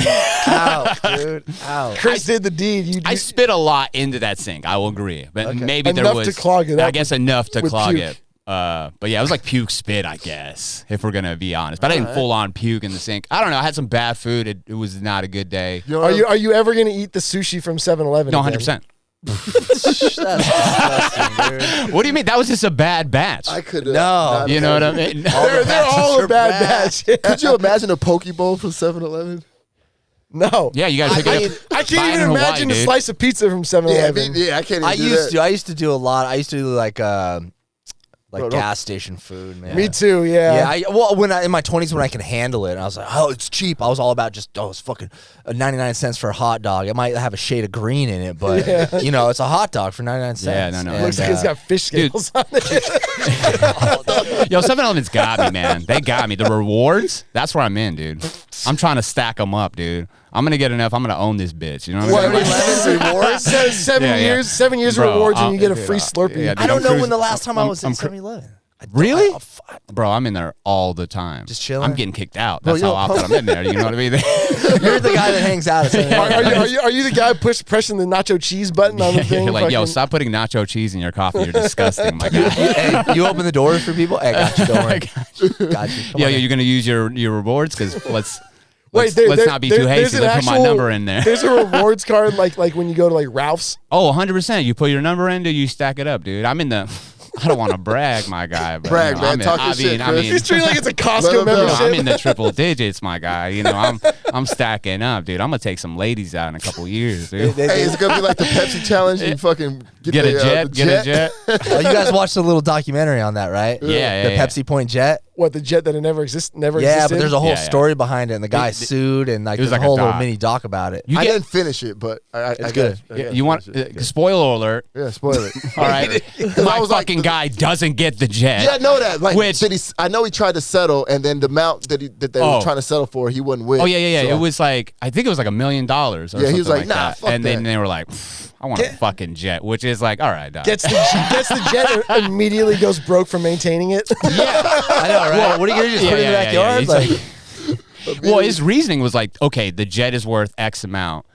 Ow, dude. Ow. Chris did the deed. I spit a lot into that sink. I will agree, but maybe there Enough was to clog it up I guess enough to with clog puke. it. But yeah, it was like puke spit, I guess, if we're gonna be honest. But I didn't full on puke in the sink. I don't know. I had some bad food. It was not a good day. Are you ever gonna eat the sushi from 7-Eleven? No, again? 100%. That's disgusting, dude. What do you mean? That was just a bad batch. I could. No. You know what I mean? They're all a bad batch. Could you imagine a poke bowl from 7-Eleven? No. Yeah, you gotta pick it up. I Buy can't it even in Hawaii, imagine a dude. slice of pizza from 7-Eleven. Yeah, I can't even I do used that. to. I used to do a lot. I used to do like Bro, don't- gas station food, man. Me too. Yeah. Yeah, when in my 20s when I can handle it, and I was like, oh, it's cheap. I was all about just it's fucking 99 cents for a hot dog. It might have a shade of green in it, but it's a hot dog for 99 cents. Yeah, no. And, Looks like it's got fish scales on it. Yo, 7-Eleven's got me, man. They got me. The rewards, that's where I'm in, dude. I'm trying to stack them up, dude. I'm gonna get enough. I'm gonna own this bitch. You know what I mean? 7-Eleven rewards? Seven years Bro, rewards and you get a free Slurpee. yeah, dude, I don't I'm know when cruising- the last time I was in I'm cru- 7-Eleven. Really? Bro, I'm in there all the time. Just chilling? I'm getting kicked out. That's how often I'm in there. You know what I mean? You're the guy that hangs out at 7-Eleven. Are you the guy pressing the nacho cheese button on the thing? You're like, yo, Fucking- stop putting nacho cheese in your coffee. You're disgusting, my guy. Hey, you open the doors for people? Hey, got you. Don't worry. Got you. Come Yo, on in. you're gonna use your rewards because let's there- not be too there's hasty. an Let's put my actual- number in there. There's a rewards card like when you go to like Ralph's. Oh, 100%. You put your number in, you stack it up, dude. I'm in the. I don't want to brag, my guy. But, Brag, you know, man. Talk your shit, I Chris. mean, He's treating like it's a Let Costco him know. membership. I'm in the triple digits, my guy. You know, I'm stacking up, dude. I'm gonna take some ladies out in a couple years, dude. Hey, it's gonna be like the Pepsi challenge. You fucking Get a jet, the get a jet. Oh, you guys watched the little documentary on that, right? Yeah, The Pepsi Point jet. What, the jet that never existed? Yeah, but there's a whole Yeah. story behind it, and the guy sued, and like It was there's like a a whole little doc. mini doc about it. You I get, didn't finish it, but I good. got it. you want spoiler alert? Yeah, spoil it. All right, my fucking guy doesn't get the jet. Yeah, I know that. Like, Which- I know he tried to settle, and then the amount that they were trying to settle for, he wouldn't win. Oh yeah. So- It was like I think it was like $1 million. Or Yeah, he was something like, nah, that. fuck and then that. they were like, I want a fucking jet, which is like, all right, dog. Gets the jet and immediately goes broke from maintaining it. I know, right? What are you gonna just put it in the backyard? He's Like, well, his reasoning was like, okay, the jet is worth X amount.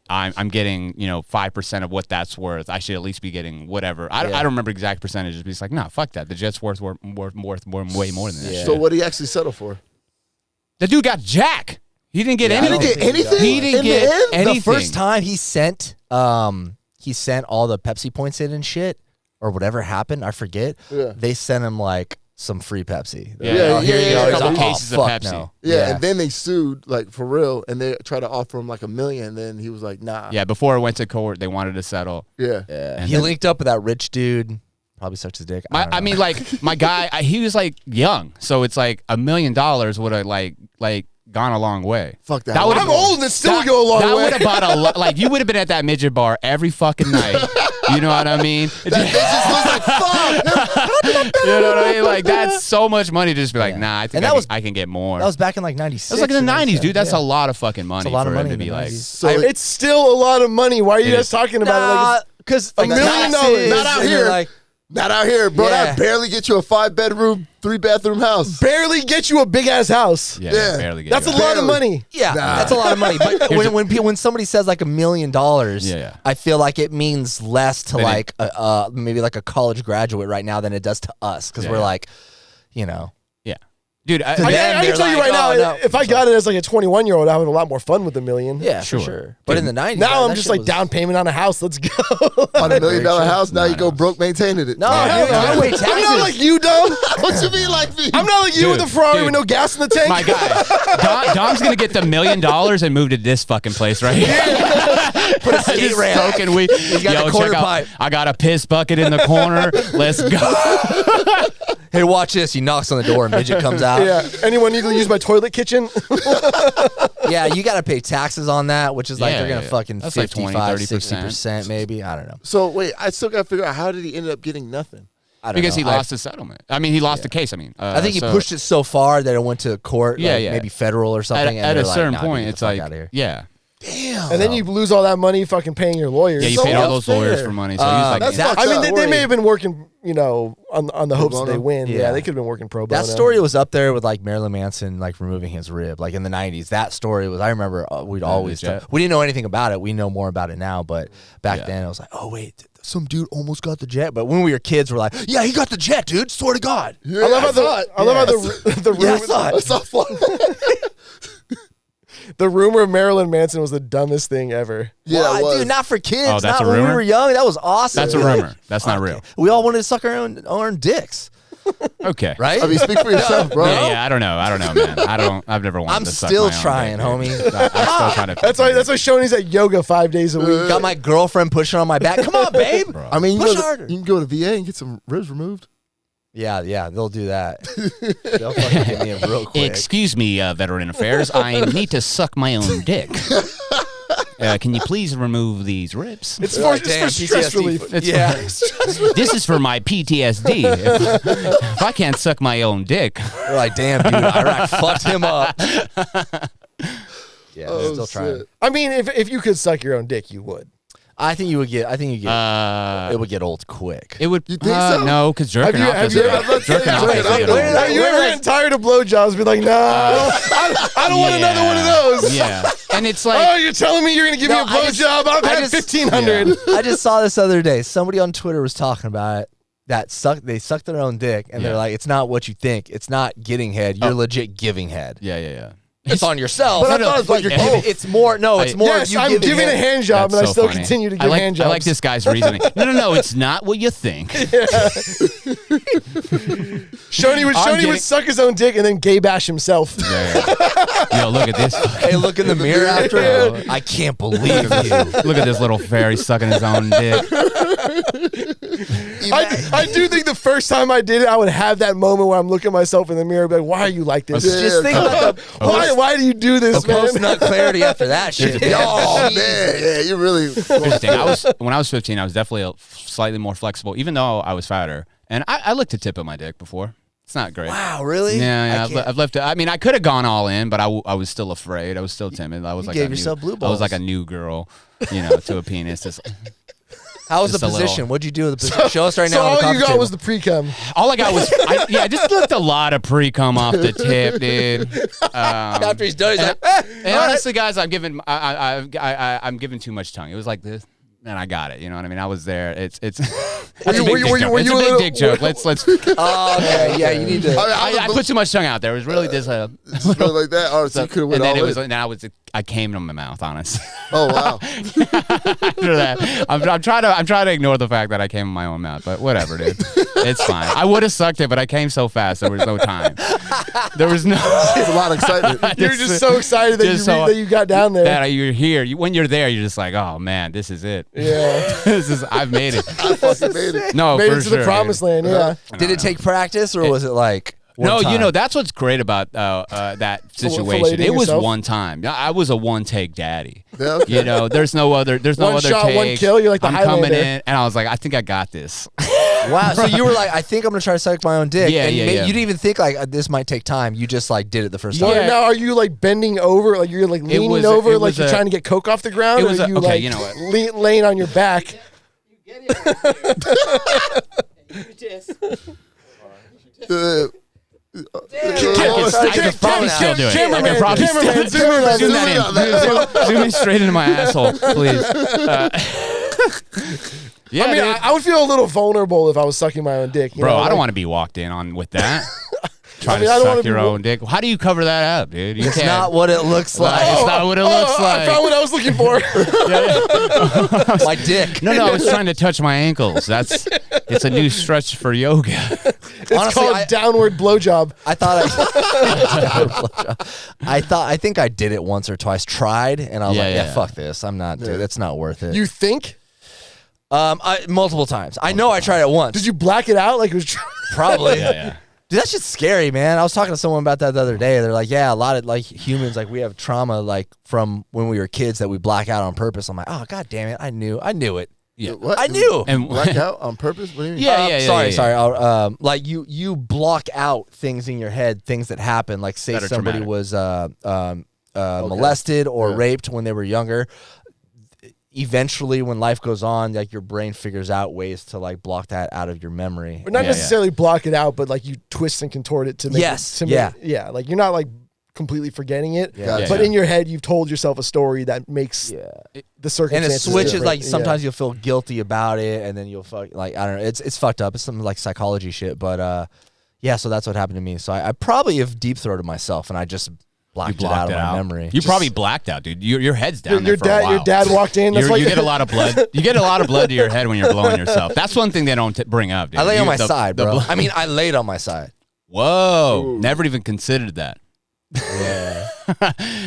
I'm getting 5% of what that's worth. I should at least be getting whatever. I don't remember exact percentages, but he's like, nah, fuck that. The jet's worth way more than that. Yeah. So what did he actually settle for? The dude got Jack. He didn't get Yeah, anything. I don't He didn't get anything? He didn't In the get end? anything. the first time he sent all the Pepsi points in and shit, or whatever happened, I forget. Yeah. They sent him like some free Pepsi. Yeah, Yeah, Here you yeah, go. yeah. He's Couple like, oh, cases of fuck Pepsi. no. Yeah, and then they sued, like, for real, and they tried to offer him like $1 million, and then he was like, nah. Yeah, before it went to court, they wanted to settle. Yeah. Yeah. And He then- linked up with that rich dude. Probably sucked his dick. I don't I know. mean, like my guy, he was like young, so it's like $1 million would have like gone a long way. Fuck that. That would've I'm old and it still would go a long That way. would have bought a lot. Like you would have been at that midget bar every fucking night. You know what I mean? That bitch just was like, fuck. You know what I mean? Like that's so much money to just be like, nah, I think I can get more. That was back in like 96. That was like in the 90s, dude. That's a lot of fucking money a lot for of money it to in be the like. 90s. So It's still a lot of money. Why are you guys talking about it? Like because $1 million. Not out here. Like, not out here, bro. Yeah. That barely get you a 5-bedroom, 3-bathroom house. barely get you a big ass house. Yeah, Yeah. barely get That's a you out. lot of money. yeah, Nah. that's a lot of money. But when somebody says like $1 million, Yeah. I feel like it means less to Than like maybe like a college graduate right now than it does to us because we're like, you know. Yeah, dude. To I them, can they're tell you like, right now, oh, no. if I got it as like a 21-year-old, I would have a lot more fun with $1 million. Yeah, Sure. for sure. But in the 90s, Now that I'm just shit like was- down payment on a house. Let's go. On $1 million Very true. house, now you go broke maintaining it. No, Yeah. dude, I pay taxes. I'm not like you, dumb. What you mean like me? I'm not like you with a Ferrari with no gas in the tank. My guy, Dom's gonna get the $1 million and move to this fucking place right here. Put a skate Just ramp. smoking weed. He's got the quarter check out, pipe. I got a piss bucket in the corner. Let's go. Hey, watch this. He knocks on the door and midget comes out. Yeah. Anyone need to use my toilet kitchen? Yeah, you got to pay taxes on that, which is like Yeah, they're going to yeah. fucking That's like 55, 20-30%. 60% maybe. I don't know. So wait, I still got to figure out how did he end up getting nothing? I don't Because know. he lost the settlement. I mean, he lost the case. I mean, I think he so pushed it so far that it went to court, Yeah, like yeah. maybe federal or something. At and a they're like, certain nah, dude, point, get it's the fuck like, outta here. yeah. Damn. And then you lose all that money fucking paying your lawyers. Yeah, you So paid all those unfair. lawyers for money. So he was like, that's yeah. fucked I mean, up. they may have been working, you know, on the hopes that they bono? win. Yeah, Yeah. they could have been working pro bono. That story was up there with like Marilyn Manson like removing his rib, like in the 90s. That story was, I remember we'd always, jet. we didn't know anything about it. We know more about it now, but back Yeah. then it was like, oh wait, some dude almost got the jet. But when we were kids, we're like, yeah, he got the jet, dude. Swear to God. Yeah, I love how the Yeah, I rumor, saw it. I saw the rumor of Marilyn Manson was the dumbest thing ever. Yeah, Why, it was. dude, not for kids. Oh, that's not a when we rumor? were young. That was awesome. That's a rumor. That's not real. We all wanted to suck our own dicks, Okay. right? I mean, speak for yourself, bro. Yeah, I don't know, man. I've never wanted I'm to suck still my own trying, dick, homie. dude. I'm still trying to. That's why Shoney's at yoga 5 days a week. Got my girlfriend pushing on my back. Come on, babe. I mean, Push harder. you can go to VA and get some ribs removed. Yeah, they'll do that. They'll fucking get me in real quick. Excuse me, Veteran Affairs. I need to suck my own dick. Can you please remove these ribs? It's They're for, like, it's for "Damn, stress PTSD." relief. Yeah. This is for my PTSD. If I can't suck my own dick, They're like, damn, dude, Iraq fucked him up. Yeah, Oh, they're still trying. shit. I mean, if you could suck your own dick, you would. I think you get. It would get old quick. it would. You think so? No, because jerking off have is you jerking ever- off jerking off is is good. old. Have you ever gotten tired of blowjobs? Be like, nah, I don't want another one of those. Yeah, and it's Oh, like you're telling me you're gonna give No, me a blowjob? I've I had just- 1,500. I just saw this other day. Somebody on Twitter was talking about it. They suck their own dick, and they're Yeah. like, it's not what you think. It's not getting head. You're legit giving head. yeah. It's on yourself. But I thought it was but like you're both. giving. It's more. No, it's I- more. Yes, you I'm giving a head. hand job, That's and I so still funny. continue to I give like, hand jobs. I like this guy's reasoning. No, it's not what you think. Shoney would getting- suck his own dick and then gay bash himself. Yo, look at this. Hey, look in the mirror after. I can't believe you. Look at this little fairy sucking his own dick. I do think the first time I did it, I would have that moment where I'm looking at myself in the mirror, and be like, "Why are you like this? Yeah, Just think about the Why do you do this, man?" post nut clarity after that shit. Oh man, yeah, you really. Here's the thing. When I was 15, I was definitely slightly more flexible, even though I was fatter. And I licked the tip of my dick before. It's not great. Wow, really? Yeah, I can't- I've left it. I mean, I could have gone all in, but I was still afraid. I was still timid. I was You like gave a yourself blue I was like balls. a new girl, to a penis. Just, How was the Just a little- position? What'd you do with the position? Show us right So now. on all the you coffee got table. was the pre-cum. all I got was, I just licked a lot of pre-cum off the tip, dude. After he's done, he's like, And honestly, guys, I'm giving too much tongue. It was like this, and I got it. You know what I mean? I was there. It's a big dick joke. Let's. oh, okay, yeah, you need to. I put too much tongue out there. It was really just a. Something like that. Oh, so you could have And went then all it was. in. Now I came in my mouth. Honestly. Oh wow. After that, I'm trying to ignore the fact that I came in my own mouth, but whatever, dude. It's fine. I would have sucked it, but I came so fast there was no time. There was no. There's a lot of excitement. You're just so excited that you got down there. That you're here. When you're there, you're just like, oh man, this is it. Yeah, I've made it. I fucking made it. No, made for it to sure, the promised dude. land. Yeah, Did it take practice or was it like? one No, time? that's what's great about that situation. filleting It was yourself? one time. I was a one take daddy. Yeah, okay. There's no other. There's no One other shot, take. one kill, you're like the I'm coming Highlander. in, and I was like, I think I got this. Wow. So you were like, I think I'm gonna try to suck my own dick. Yeah, and yeah, you yeah. didn't even think like this might take time. You just like did it the first time. So now are you like bending over, like you're like leaning was- over, it like was you're a- trying to get coke off the ground, it or was are a- you okay, like you know what? laying on your back? I could probably still do it. I could probably Cameraman, still zoom in on zoom that. that in. Zoom in straight into my asshole, please. Yeah, I mean, dude. I would feel a little vulnerable if I was sucking my own dick. You Bro, know, I like- don't want to be walked in on with that. Try I mean, I to don't wanna suck your be- own dick. How do you cover that up, dude? You It's can't. not what it looks like. It's not what it looks like. I found what I was looking for. My dick. No, I was trying to touch my ankles. It's a new stretch for yoga. It's Honestly, called downward blowjob. I think I did it once or twice. Tried, and I was like, Yeah. fuck this. I'm not, dude. It's not worth it. You think? Multiple times. I know I tried it once. Did you black it out like it was? Probably. Yeah. Dude, that shit's scary, man. I was talking to someone about that the other day. They're like, yeah, a lot of like humans, like we have trauma like from when we were kids that we black out on purpose. I'm like, oh god damn it, I knew it. Yeah. What? I knew. And Black out on purpose? What do you mean? Yeah. Sorry. Like you block out things in your head, things that happen. Like say That are somebody traumatic. was molested or raped when they were younger. Eventually, when life goes on, like your brain figures out ways to like block that out of your memory. Or not Yeah, necessarily block it out, but like you twist and contort it to make Yes, it. Yeah. Like you're not like completely forgetting it, Yeah. but in your head you've told yourself a story that makes the And it circumstances switches. different. Like sometimes you'll feel guilty about it, and then you'll fuck. Like I don't know. It's fucked up. It's some like psychology shit. But yeah. So that's what happened to me. So I probably have deep throated myself, and I just blocked it out of my memory. You probably blacked out, dude. Your head's down there Your for a while. your dad walked in. That's You why get a lot of blood. You get a lot of blood to your head when you're blowing yourself. That's one thing they don't bring up, dude. I lay on my The side, bro. blood- I mean, I laid on my side. Whoa! Never even considered that. Yeah.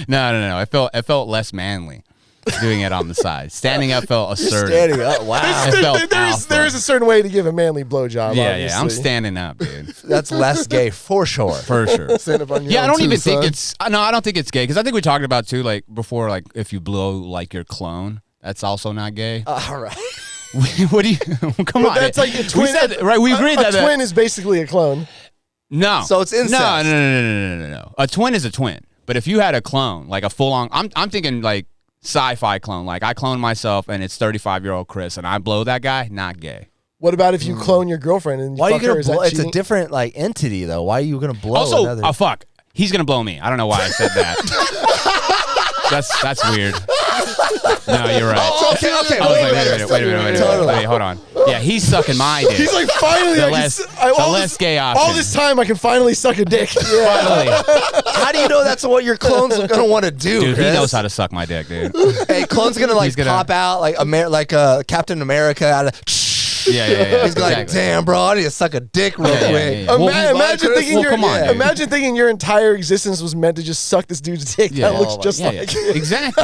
No. I felt less manly doing it on the side. Standing up felt assertive. Standing up. Wow. I felt alpha. there is a certain way to give a manly blowjob. Yeah. I'm obviously. standing up, dude. That's less gay for sure. For sure. Stand up on your Yeah, I own don't too, even think son. it's. No, I don't think it's gay because I think we talked about too, like before, like if you blow like your clone, that's also not gay. All right. What do you? Come on, That's like a twin. We said, right? We agreed a that twin is basically a clone. No, So it's incest. No. A twin is a twin, but if you had a clone, like a full on, I'm thinking like sci-fi clone. Like I clone myself and it's 35-year-old Chris, and I blow that guy. Not gay. What about if you clone your girlfriend and you Why are you fuck her? gonna Is that blow? It's a cheating? different like entity though. Why are you gonna blow? Also, another? fuck, he's gonna blow me. I don't know why I said that. That's weird. No, you're right. Oh, okay. I was Wait like, a minute. wait a minute. Totally. Wait, hold on. Yeah, he's sucking my dick. He's like, finally, The I can less- s- I- the all less this- gay option. All this time, I can finally suck a dick. Finally. How do you know that's what your clone's gonna want to do? Dude, he Chris? knows how to suck my dick, dude. Hey, clone's gonna like He's gonna- pop out like Captain America out of. Yeah. He's gonna like, exactly. damn, bro, I need to suck a dick real Yeah, quick. yeah. Well, Imagine thinking well, your come on, dude. imagine thinking your entire existence was meant to just suck this dude's dick. Yeah. That looks Oh, just Yeah, like. yeah. Exactly.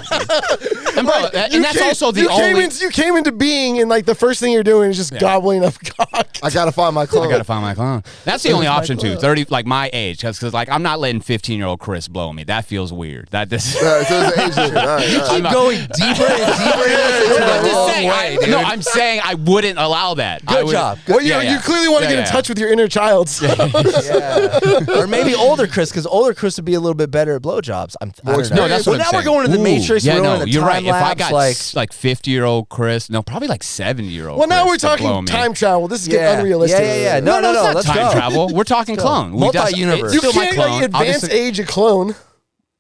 And, bro, and that's also the you only. you came into being, and like the first thing you're doing is just gobbling up cock. I gotta find my clone. I gotta find my clone. That's the only option too. 30, like my age, because like I'm not letting 15-year-old Chris blow me. That feels weird. That this. So it's an age shit. All right, all right. Keep going deeper and deeper into I'm the just wrong saying. way, dude. No, I'm saying I wouldn't allow that. I Good would- job. Well, Yeah, you clearly want to get in touch with your inner child. So. Yeah. Or maybe older Chris, because older Chris would be a little bit better at blowjobs. I don't know. No, that's well, what I'm now we're saying. going to the Matrix. Yeah, we're no, going to you're right. time If I lapse, got like 50-year-old Chris, no, probably like 70-year-old. Well, now Chris we're to blow talking me. time travel. This is Yeah. getting unrealistic. Yeah. No, it's not let's time go. travel. We're talking clone. Multi-universe. You Still my can't clone. like I'll advance just- age a clone.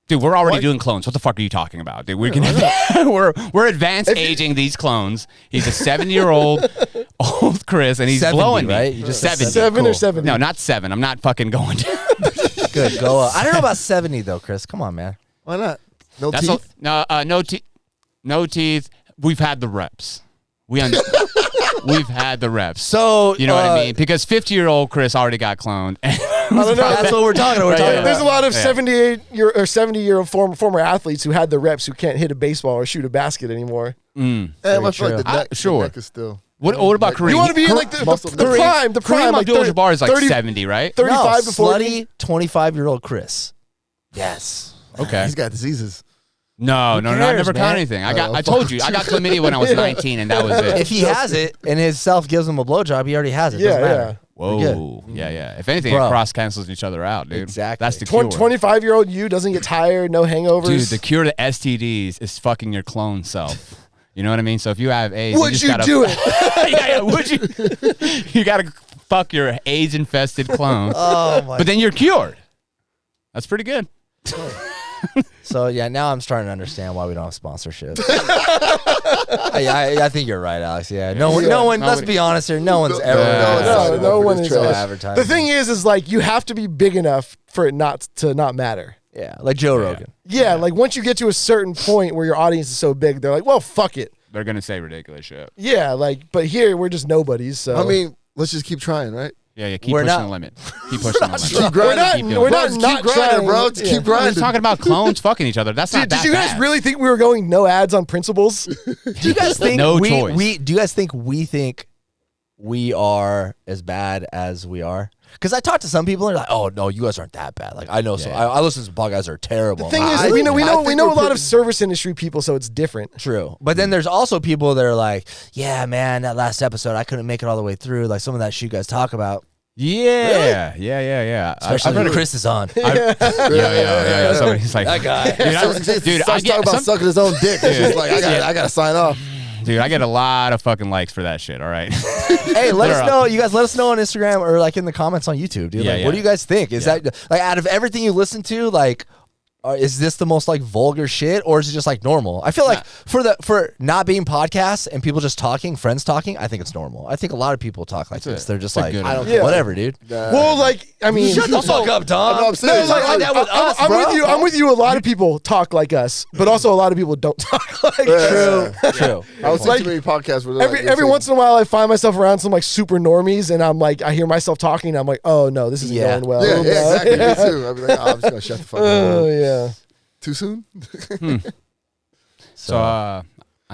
Dude, we're already doing clones. What the fuck are you talking about, dude? We're advanced aging these clones. He's a 70-year-old old Chris, and he's 70, blowing me. right? You just said 70. 7 Cool. or 70. No, not 7. I'm not fucking going. Good, go up. I don't know about 70 though, Chris. Come on, man. Why not? No That's teeth. no teeth. No teeth. We've had the reps. We've had the reps. So You know what I mean? Because 50-year-old Chris already got cloned. I don't know. That's what we're talking about. We're talking There's a about. lot of 70-year-old former athletes who had the reps who can't hit a baseball or shoot a basket anymore. I feel like true. the neck, Sure. the neck is still. What about Kareem? You want to be in like the Kareem- prime, the prime, Kareem like Abdul-Jabbar is like 30 70, right? 35 no, to 40. slutty 25-year-old Chris. Yes. Okay. He's got diseases. No, no, I cares, never caught man? anything. I told you, I got chlamydia when I was 19, and that was it. If he has it and his self gives him a blowjob, he already has it. Doesn't matter. Whoa. Yeah. If anything, Bro. it cross cancels each other out, dude. Exactly. That's the cure. 25-year-old you doesn't get tired, no hangovers. Dude, the cure to STDs is fucking your clone self. You know what I mean? So if you have AIDS, would you, you do it? yeah, would you? You gotta fuck your AIDS-infested clone. Oh my. But then you're cured. That's pretty good. So yeah, now I'm starting to understand why we don't have sponsorship. I think you're right, Alex. Yeah, no one. Let's be honest here. No one's ever. No one is advertising. The thing is like you have to be big enough for it not matter. Yeah, like Joe Rogan. Yeah, like once you get to a certain point where your audience is so big, they're like, well, fuck it. They're gonna say ridiculous shit. Yeah, like, but here we're just nobodies. So I mean, let's just keep trying, right? Yeah. Keep We're pushing not- the limit. Keep pushing the limit. Keep grinding. we're not Keep not grinding, trying, bro. Just keep We're grinding. just talking about clones fucking each other. That's not that Did you guys bad. really think we were going no ads on principles? Do you guys think No we choice. do you guys think we are as bad as we are? Because I talked to some people and they're like, "Oh no, you guys aren't that bad." Like I know some. I listen to some podcasts that are terrible. The thing is, I we know think a we're lot of pretty- service industry people, so it's different. True. But then there's also people that are like, "Yeah, man, that last episode I couldn't make it all the way through." Like some of that shit you guys talk about, Yeah. especially when Chris is on. Yeah. Somebody's like, That guy. Dude, I Starts get talking about some- sucking his own dick. It's just like I gotta sign off. Dude, I get a lot of fucking likes for that shit. All right. Hey, let us know. You guys let us know on Instagram or like in the comments on YouTube, dude. Yeah, Like, yeah. what do you guys think? Is that like out of everything you listen to, like, is this the most like vulgar shit, or is it just like normal? I feel like for not being podcasts and people just talking, friends talking, I think it's normal. I think a lot of people talk like this. They're just a like, good I don't idea. care, whatever, dude. Well, like, I mean, Shut the fuck up, Tom. I'm saying, like that with us, I'm bro. with you. I'm with you. A lot of people talk like us, but also a lot of people don't talk like us. True. I was Like, too many podcasts where they're like, Every once in a while, I find myself around some like super normies, and I'm like, I hear myself talking, and I'm like, oh no, this isn't Yeah. going well. Yeah, Oh, no. exactly. Me too. I'd be like, I'm just gonna shut the fuck Oh up. yeah. Too soon? So I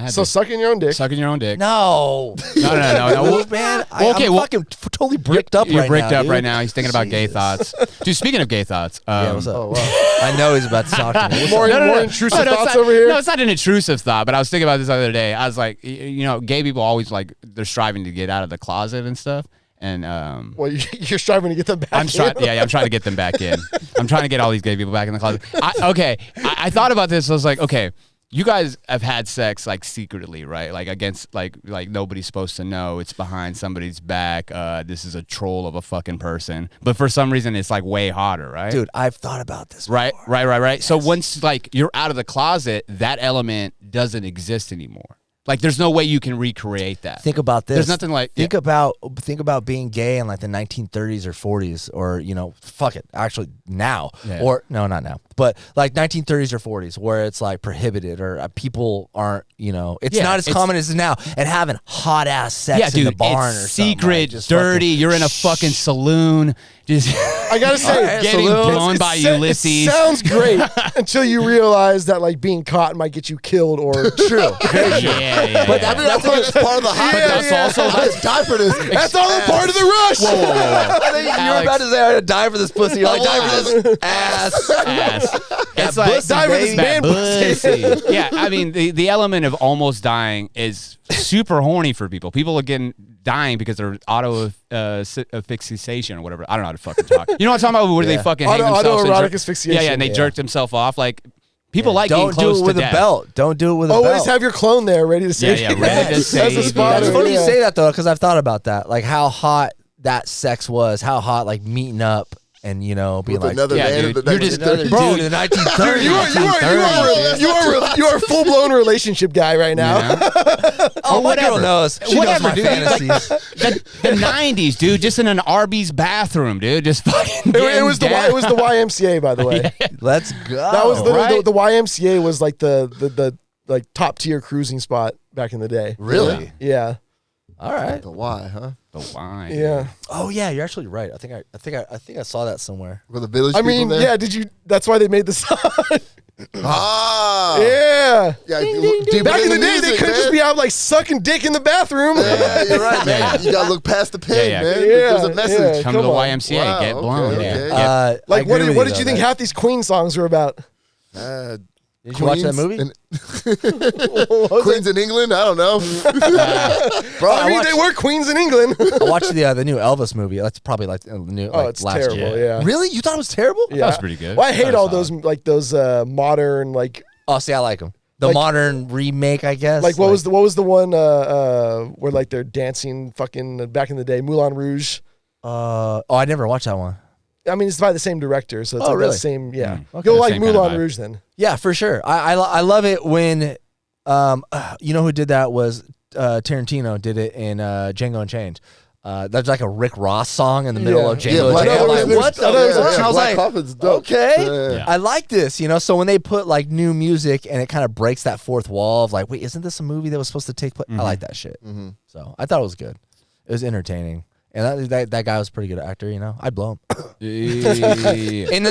had So to sucking your own dick. sucking your own dick. No. No. Man. Okay, I'm fucking totally bricked up You're right now. bricked up dude. right now. He's thinking about gay Jesus. thoughts. Dude, speaking of gay thoughts. Yeah, what's up? Oh wow. I know he's about to talk to me. What's More, up? more intrusive it's thoughts not, over here. No, it's not an intrusive thought, but I was thinking about this the other day. I was like, you know, gay people always like, they're striving to get out of the closet and stuff. And Well, you're striving to get them back. I'm trying. in. Yeah, I'm trying to get them back in. I'm trying to get all these gay people back in the closet. I thought about this. I was like, okay, you guys have had sex like secretly, right? Like against like nobody's supposed to know. It's behind somebody's back. This is a troll of a fucking person. But for some reason, it's like way hotter, right? Dude, I've thought about this. Right. Yes. So once like you're out of the closet, that element doesn't exist anymore. Like there's no way you can recreate that. Think about this. There's nothing like think about being gay in like the 1930s or 40s, or you know, fuck it, actually now, or no, not now, but like 1930s or 40s, where it's like prohibited or people aren't, you know, it's not as common as now, and having hot ass sex in the barn it's or something, secret, like, just dirty. fucking- You're in a fucking saloon, just I gotta say, getting salute. blown by It Ulysses. sounds great until you realize that like being caught might get you killed or true. yeah. But I mean, that's part of the hype. Yeah, that's also I just die for this. That's all a part of the rush. I think you were Alex. about to say I would die for this pussy. Like die for this ass. ass. It's like pussy, Die for this baby. man pussy. Yeah, I mean the element of almost dying is super horny for people. People are getting dying because they're auto asphyxiation or whatever. I don't know how to fucking talk. You know what I'm talking about? Where they fucking hang themselves. Autoerotic and asphyxiation. Yeah, and they jerk themselves off. Like people like Don't getting close do it with to a death. belt. Don't do it with a belt. Always have your clone there ready to save Yeah, you. ready to That's save a you. spotter. That's funny you yeah. say that though, because I've thought about that, like how hot that sex was, how hot like meeting up and you know being With like another yeah, man. dude, that you're was just- another- dude in the 1930s. You are a full blown relationship guy right now. Oh, my girl whatever. knows. She Whatever, knows my dude. fantasies. The 90s, dude, just in an Arby's bathroom, dude, just fucking. It was the getting YMCA, by the way. Let's go. That was literally right? the YMCA was like the like top tier cruising spot back in the day. really. Yeah. All right. The why, huh? The wine. Yeah. Oh yeah, you're actually right. I think I saw that somewhere. Were the village I people mean, there? yeah, did you that's why they made the song. Ah. Yeah. Yeah, Back in the day, they couldn't just be out like sucking dick in the bathroom. Yeah, you're right, man. Yeah. You gotta look past the pen, Yeah, yeah. man. Yeah, There's a message. yeah. Come to the Come on. YMCA, Wow, get blown. okay, Yeah. okay. Get- Like I agree with what did you though, think that- half these Queen songs were about? Did you watch that movie? Queens in England? I don't know. Bro, I mean, they were queens in England. I watched the new Elvis movie. That's probably like the new. Oh, like, it's last terrible. year. Yeah. Really? You thought it was terrible? Yeah. That was pretty good. Well, I hate That all was those modern like Oh, see, I like them. The Like- modern remake, I guess. what was the one where like they're dancing fucking back in the day, Moulin Rouge. I never watched that one. I mean, it's by the same director, so it's Oh, like really? the same. Yeah, Okay. you'll like Same kind of Moulin vibe. Rouge then. Yeah, for sure. I love it when, you know who did that was Tarantino did it in Django Unchained. That's like a Rick Ross song in the middle of Yeah. Django Black Unchained. I'm like, Coffin. what the I know fuck? exactly. I was Black like, Coffin's dope. okay, Yeah. I like this, you know. So when they put like new music and it kind of breaks that fourth wall of like, wait, isn't this a movie that was supposed to take place? I like that shit. So I thought it was good. It was entertaining. And that guy was a pretty good actor, you know. I'd blow him. In the 1930s. In the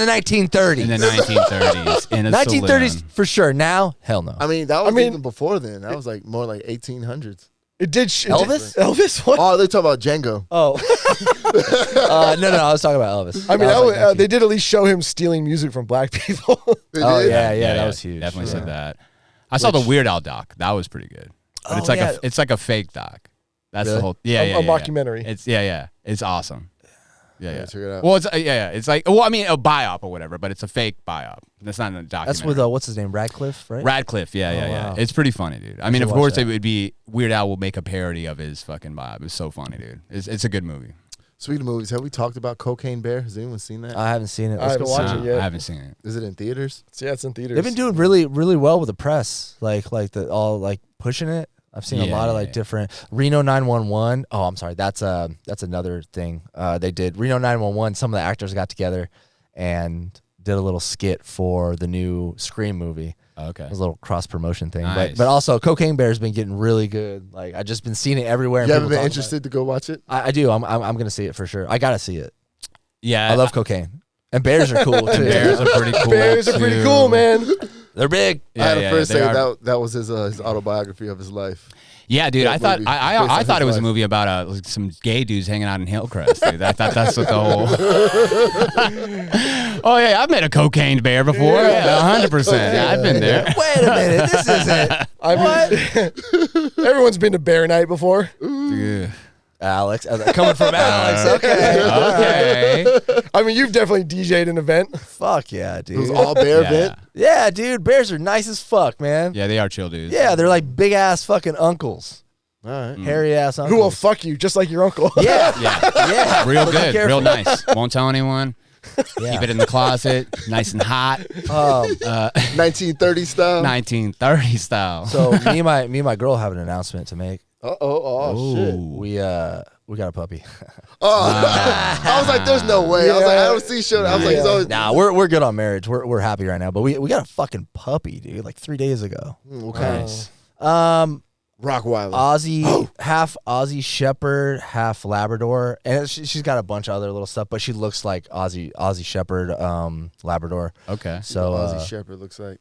1930s. In a 1930s saloon. for sure. Now, hell no. I mean, that was I mean- even before then. That was like more like 1800s. It did. Elvis? Elvis? What? Oh, they talk about Django. Oh. No, I was talking about Elvis. I mean, That was like they did at least show him stealing music from black people. They Oh, did? yeah, that was huge. Definitely Yeah. said that. I saw the Weird Al doc. That was pretty good. But it's Oh, like yeah. it's like a fake doc. That's Really? the whole. Yeah, A mockumentary. It's It's awesome. Yeah. Check it out. Well, it's It's like a biop or whatever, but it's a fake biop. That's not a documentary. That's with what's his name, Radcliffe, right? Radcliffe. Yeah. wow. It's pretty funny, dude. I mean, should of watch course, that. it would be Weird Al will make a parody of his fucking biop. It's so funny, dude. It's a good movie. Speaking of movies, have we talked about Cocaine Bear? Has anyone seen that? I haven't seen it. I Let's go haven't watch seen it. it yet. I haven't seen it. Is it in theaters? Yeah, it's in theaters. They've been doing really, really well with the press, like pushing it. I've seen a lot of like different Reno 911. Oh, I'm sorry. That's another thing. They did Reno 911. Some of the actors got together and did a little skit for the new Scream movie. Okay. It was a little cross promotion thing, Nice. but also Cocaine Bear's been getting really good. Like I just been seeing it everywhere. And You haven't people been talk about interested to go watch it? it. I do. I'm gonna see it for sure. I gotta see it. Yeah. I love cocaine, and bears are cool too. Bears are pretty cool. Bears are pretty too. cool, man. They're big. I had a friend they say are. that was his autobiography of his life. Yeah, dude. That I thought movie, I based on thought it his was a life. movie about like some gay dudes hanging out in Hillcrest. Dude. That's what the whole. Oh yeah, I've met a cocaine bear before. Yeah, 100%. Yeah, I've been there. Wait a minute. This isn't. I mean, everyone's been to Bear Night before. Yeah. Alex, coming from Alex. Okay. Okay. I mean, you've definitely DJ'd an event. Fuck yeah, It was dude. all bear Yeah. event. Yeah, dude. Bears are nice as fuck, man. Yeah, they are chill dudes. Yeah, they're like big ass fucking uncles, All right. hairy ass uncles. Who will fuck you just like your uncle? Yeah, Yeah. yeah. Real But be good. careful. Real nice. Won't tell anyone. Yeah. Keep it in the closet. Nice and hot. 1930 style. 1930 style. So me and my girl have an announcement to make. Oh shit. We got a puppy. I was like, there's no way. I was like, I don't see shit. I was like, he's always. Nah, we're good on marriage. We're happy right now. But we got a fucking puppy, dude. Like 3 days ago. What kind? Nice. Rockwiler. Aussie, half Aussie Shepherd, half Labrador, and she's got a bunch of other little stuff. But she looks like Aussie Shepherd, Labrador. Okay. So Aussie Shepherd looks like.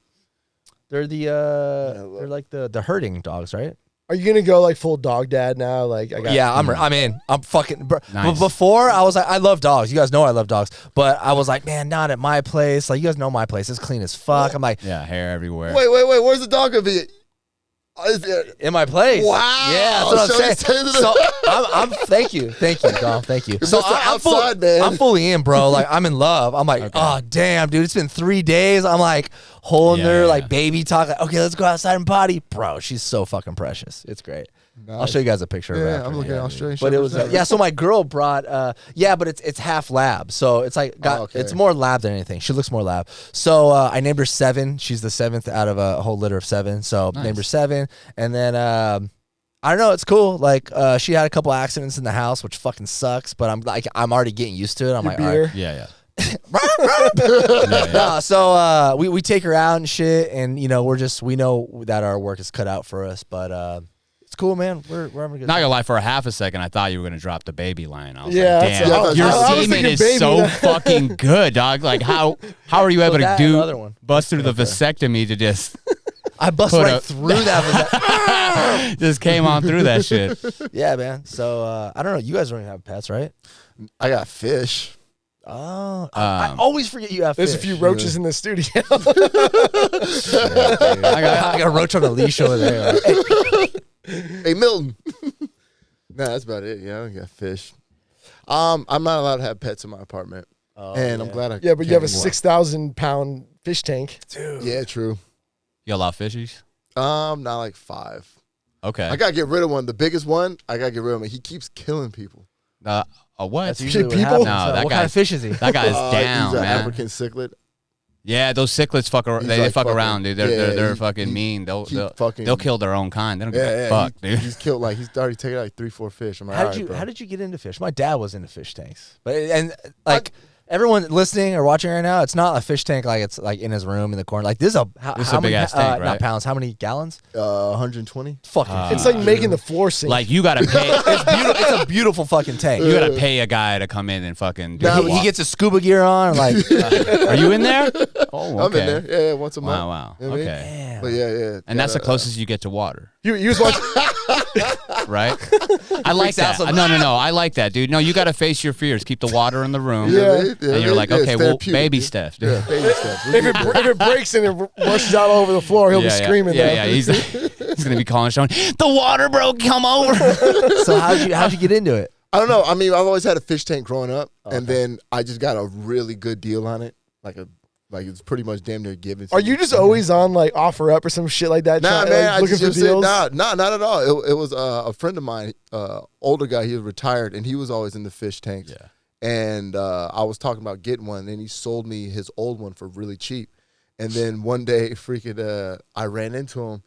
they're they're like the herding dogs, right? Are you gonna go like full dog dad now? Like, I got Yeah, I'm in. I'm fucking. But Nice. before I was like, I love dogs. You guys know I love dogs. But I was like, man, not at my place. Like you guys know my place. It's clean as fuck. I'm like, Yeah, hair everywhere. Wait. Where's the dog gonna be? Is it? in my place. Wow. Yeah, that's what So I'm he's saying. taking it- So I'm thank you, Dom. Thank you. So Mr. I'm Outside, man. I'm fully in, bro. Like I'm in love. I'm like, oh damn, dude. It's been 3 days. I'm like holding her, Yeah. like baby talk. Like, okay, let's go outside and potty, bro. She's so fucking precious. It's great. I'll show you guys a picture of her. Yeah, after. I'm looking at Australian But it was Shepherds. yeah. So my girl brought but it's half lab, so it's like okay. it's more lab than anything. She looks more lab. So I named her Seven. She's the 7th out of a whole litter of 7. So named her Seven, and then I don't know. It's cool. Like she had a couple accidents in the house, which fucking sucks. But I'm already getting used to it. I'm you like, beat all right. her. Yeah. No, so we take her out and shit, and you know we know that our work is cut out for us, but it's cool, man. We're having a good Not time. gonna lie, for a half a second, I thought you were gonna drop the baby line. I was Yeah, like, that's- damn, I was your thinking semen is baby so line. fucking good, dog. Like, how are you able to that and do another one. bust through the vasectomy to just I bust Put right up- through that. just came on through that shit? Yeah, man. So I don't know. You guys don't even have pets, right? I got fish. Oh, I always forget you have There's fish. a few roaches in the studio. I got a roach on a leash over there. Hey, Milton. Nah, that's about it. Yeah, I don't got fish. I'm not allowed to have pets in my apartment. And I'm glad I Yeah, but you have a can't 6,000-pound fish tank. Dude. Yeah, true. You allow fishies? Not like 5. Okay. I gotta get rid of one. The biggest one, I gotta get rid of him. He keeps killing people. What? That's usually what people? happens. No, that what kind guy's- of fish is he? That guy's down, He's an man. African cichlid. Yeah, those cichlids fuck. He's They like fuck fucking- around, dude. yeah, They're he- fucking he mean. They'll fucking- they'll kill their own kind. They don't give a Yeah, fuck, dude. He's killed he's already taken like 3-4 fish. I'm like, How did you get into fish? My dad was into fish tanks, but everyone listening or watching right now, it's not a fish tank like it's like in his room in the corner. Like this is a a big ass tank, not right? pounds. How many gallons? 120. Fucking. It's like making the floor sink. Like you gotta pay. it's beautiful. It's a beautiful fucking tank. You gotta pay a guy to come in and fucking. Do He, the he gets his scuba gear on. Like, Are you in there? Oh, okay. I'm in there. Yeah, once a month. Wow. You know what I mean? Okay. damn. But yeah. And that's the closest you get to water, he was watching. right? I like Freaks out that. some- No. I like that, dude. No, you got to face your fears. Keep the water in the room. Yeah. And you're like, okay, well, baby steps, dude. Yeah, baby steps. if it breaks and it rushes out all over the floor, he'll be screaming. Yeah. He's gonna be calling Sean. The water broke. Come over. So how'd you get into it? I don't know. I mean, I've always had a fish tank growing up, and then I just got a really good deal on it. Like it's pretty much damn near given. to Are me. you just always on like OfferUp or some shit like that? Nah, trying, man. like, I looking just for deals. nah, not at all. It was a friend of mine, older guy. He was retired, and he was always in the fish tanks. Yeah. And I was talking about getting one, and he sold me his old one for really cheap. And then one day, freaking, I ran into him,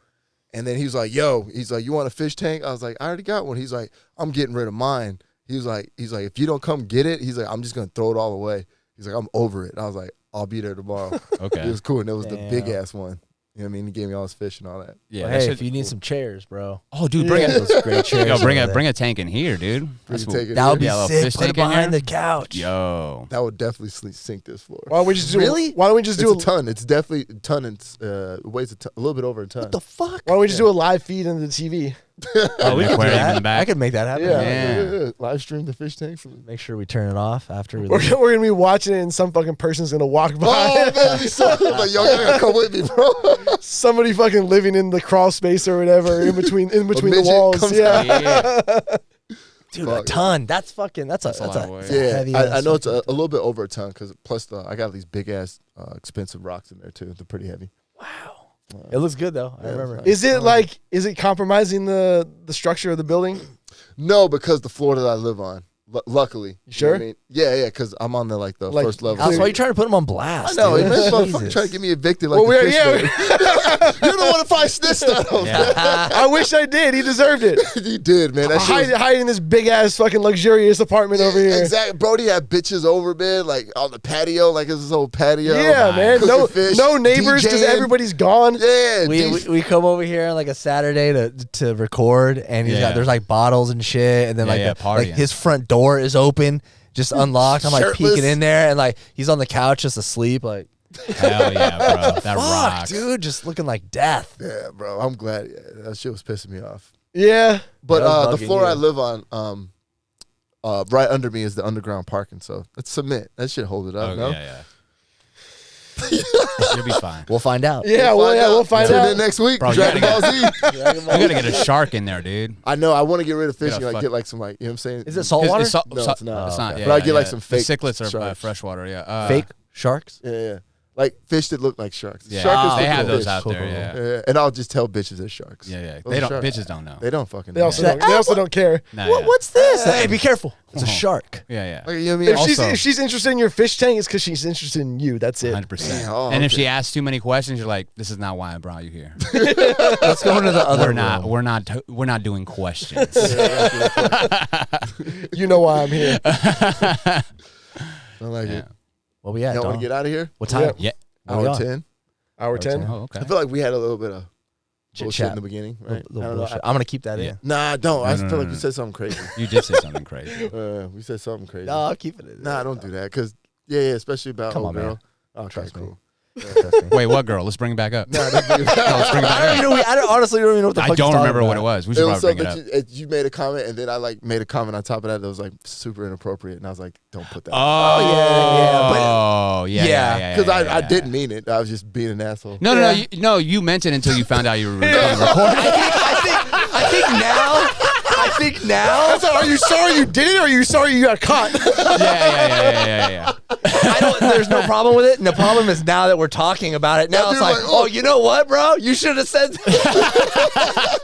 and then he was like, "Yo," he's like, "You want a fish tank?" I was like, "I already got one." He's like, "I'm getting rid of mine." He's like, "If you don't come get it," he's like, "I'm just gonna throw it all away." He's like, "I'm over it." And I was like, "I'll be there tomorrow." Okay. It was cool, and it was the Damn. big ass one. You know what I mean? He gave me all his fish and all that. Yeah. Well, that hey, should- if you need some chairs, bro. oh, dude, bring it. Those great chairs. Yo, bring over there. a tank in here, dude. That's Take it That would be Yeah, a little sick. fish Put it tank in behind here? the couch. Yo. That would definitely sink this floor. Why don't we just do? Really? Why don't we just It's do? a ton. It's definitely a ton. And weighs a little bit over a ton. What the fuck? Why don't we just do a live feed into the TV? Oh, we could do Aquarium in that. the back. I could make that happen. Yeah. Live stream the fish tanks. Make sure we turn it off after we We're, leave. we're gonna be watching it, and some fucking person's gonna walk by. Oh man, be so like yo, you gotta come with me, bro. Somebody fucking living in the crawl space or whatever in between the midget walls. comes Yeah. Yeah. Dude, Fuck. a ton. That's fucking. That's a a lot of weight. that's a Yeah, heavy I ass know it's fucking- a little bit over a ton because plus I got these big ass expensive rocks in there too. They're pretty heavy. Wow. It looks good though. I remember. Is it compromising the structure of the building? No, because the floor that I live on. Luckily, you sure? know what I mean? Yeah, because I'm on the first level. That's why you trying to put him on blast. I know, dude. man. Motherfucker Jesus. trying to get me evicted like Well, the fish yeah. tank. You're the one if I snitched on him. I wish I did. He deserved it. You did, man. That shit was- Hide in this big ass fucking luxurious apartment over here. Exactly. Brody had bitches over, man, like on the patio, like it's this whole patio. Yeah, man. Cooking No, fish, no neighbors because DJing. everybody's gone. Yeah, We come over here on like a Saturday to record, and there's like bottles and shit, and then like partying. his front door is open, just unlocked. I'm like Shirtless. peeking in there, and like he's on the couch just asleep, like Hell yeah, bro. That fuck, rocks. dude, just looking like death. Yeah, bro. I'm glad. Yeah, that shit was pissing me off. Yeah. But That was the bugging floor you. I live on, right under me is the underground parking. So that's cement. That shit hold it up. Oh, no? yeah. You'll be fine. We'll find out. Yeah, we'll find Tune out. in next week. Bro, you Dragon gotta Ball Z. You gotta get a shark in there, dude. I know. I want to get rid of fishing. Gotta Like fuck- get like some like you know what I'm saying. Is it saltwater? It's No, it's not. It's not. okay. Yeah, But I get yeah, like yeah. some The fake cichlids are sharks. freshwater. Yeah. Fake sharks? Yeah. Like fish that look like sharks. Yeah, Shark is they the have cool those fish. out there. Cool. Yeah. Yeah, and I'll just tell bitches they're sharks. Yeah. Those They don't. sharks. Bitches don't know. They don't fucking. They know. also don't care. Nah, What, yeah. what's this? Hey, be careful. It's a shark. Yeah. Like, you know what I mean? If Also- she's interested in your fish tank, it's because she's interested in you. That's it. 100%. Oh, And if okay. she asks too many questions, you're like, "This is not why I brought you here. Let's go into the other room. We're not doing questions." You know why I'm here. I like Yeah. it. What we at, Y'all want Dom? to get out of here? What time? Yeah. What we Hour on? 10. Hour 10. Oh, okay. I feel like we had a little bit of Chit bullshit chat. in the beginning, right? Little I don't bullshit. know. I'm gonna keep that Yeah. in. Nah, don't. I No, feel like no. we said something crazy. You did say something crazy. We said something crazy. No, I'll keep it in. Nah, don't do that. Cause yeah, especially about Come old on, girl. man. Oh, okay, Trust me. cool. Wait, what girl? Let's bring it back up. Nah, let's bring it back. Let's bring it back up. I honestly don't even know what the fuck I don't he's talking remember what it about. was. We should It was probably bring something it up. you made a comment, and then I like made a comment on top of that that was like super inappropriate, and I was like, "Don't put that." Oh, yeah. Because I didn't mean it. I was just being an asshole. No, you meant it until you found out you were being recorded. I think now. So are you sorry you did it, or are you sorry you got caught? Yeah. There's no problem with it. And the problem is now that we're talking about it, now That it's dude's like, like, oh, you know what, bro? You should have said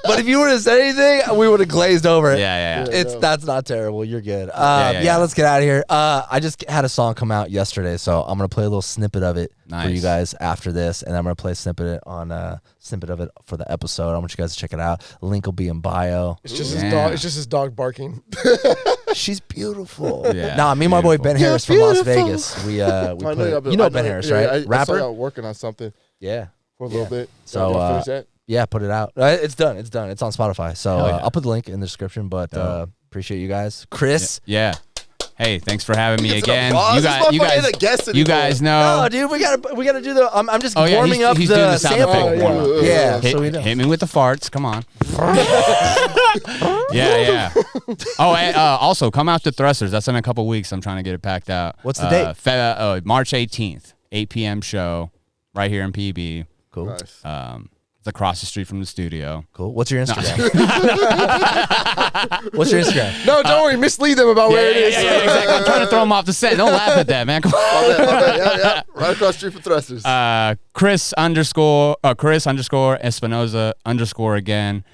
But if you would have said anything, we would have glazed over it. Yeah. That's not terrible. You're good. Yeah. Let's get out of here. I just had a song come out yesterday, so I'm gonna play a little snippet of it for you guys after this, and I'm gonna play a snippet of it for the episode. I want you guys to check it out. Link will be in bio. It's just his dog. It's just his dog barking. She's beautiful. Yeah, Nah, me and my boy beautiful. Ben Harris from Las Vegas. We put, you know Ben Harris, right? I Rapper. saw y'all working on something Yeah. for a little bit. So, Y'all finish that? Yeah, put it out. It's done. It's on Spotify. So Hell yeah. I'll put the link in the description. But appreciate you guys, Chris. Yeah. Hey, thanks for having me Get to the again. boss. You This guys, motherfucker ain't a guest you anymore. guys know. No, dude, we gotta do the. I'm just Oh, yeah, warming he's up doing the the sound sample. effect warm up. Yeah, Hit, so we know. hit me with the farts. Come on. Yeah. Oh, and, also come out to Thrusters. That's in a couple weeks. I'm trying to get it packed out. What's the date? March 18th, 8 p.m. show, right here in PB. Cool. Nice. It's across the street from the studio. Cool. What's your Instagram? What's your Instagram? No, don't worry. Mislead them about where it is. Yeah, exactly. I'm trying to throw them off the set. Don't laugh at that, man. Come on. My bad. Yeah. Right across the street from Thrusters. Chris Espinoza _ again.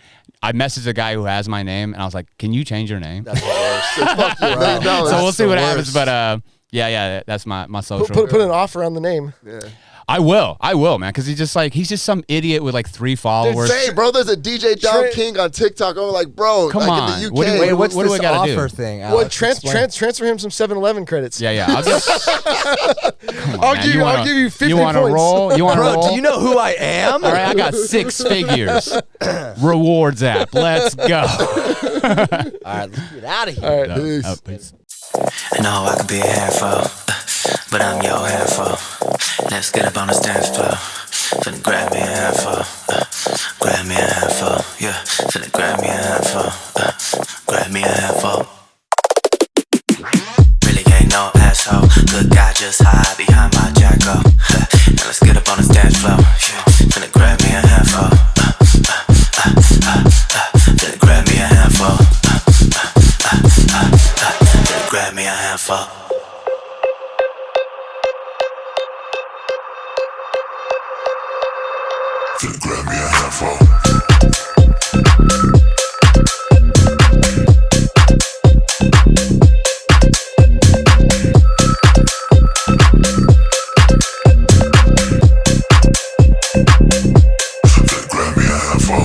I messaged a guy who has my name, and I was like, "Can you change your name?" That's the worst. Fuck you, man. No, So we'll that's see the what worst. happens. But yeah, that's my social. Put an offer on the name. Yeah. I will, man, because he's just some idiot with like 3 followers. Say, bro, there's a DJ Dom King on TikTok. I'm like, bro, Come like on. in the UK. What do you- Wait, what's what do this I gotta offer do? thing? Well, Alex? Explain. transfer him some 7-Eleven credits. Yeah. I'll just. I'll give you 50 You want to points. roll? You want to Bro, roll? do you know who I am? All right, I got 6 figures. Rewards app. Let's go. All right, let's get out of here. All right. Peace. Peace. I know I could be a handful, but I'm your handful. Let's get up on the dance floor. Finna grab me a handful, grab me a handful. Yeah, finna grab me a handful, grab me a handful. Really ain't no asshole. Good guy just hide behind my jackal. Now let's get up on the dance floor. Yeah, finna grab me a handful, finna grab me a handful, finna grab me a handful. Finna grab me a handful.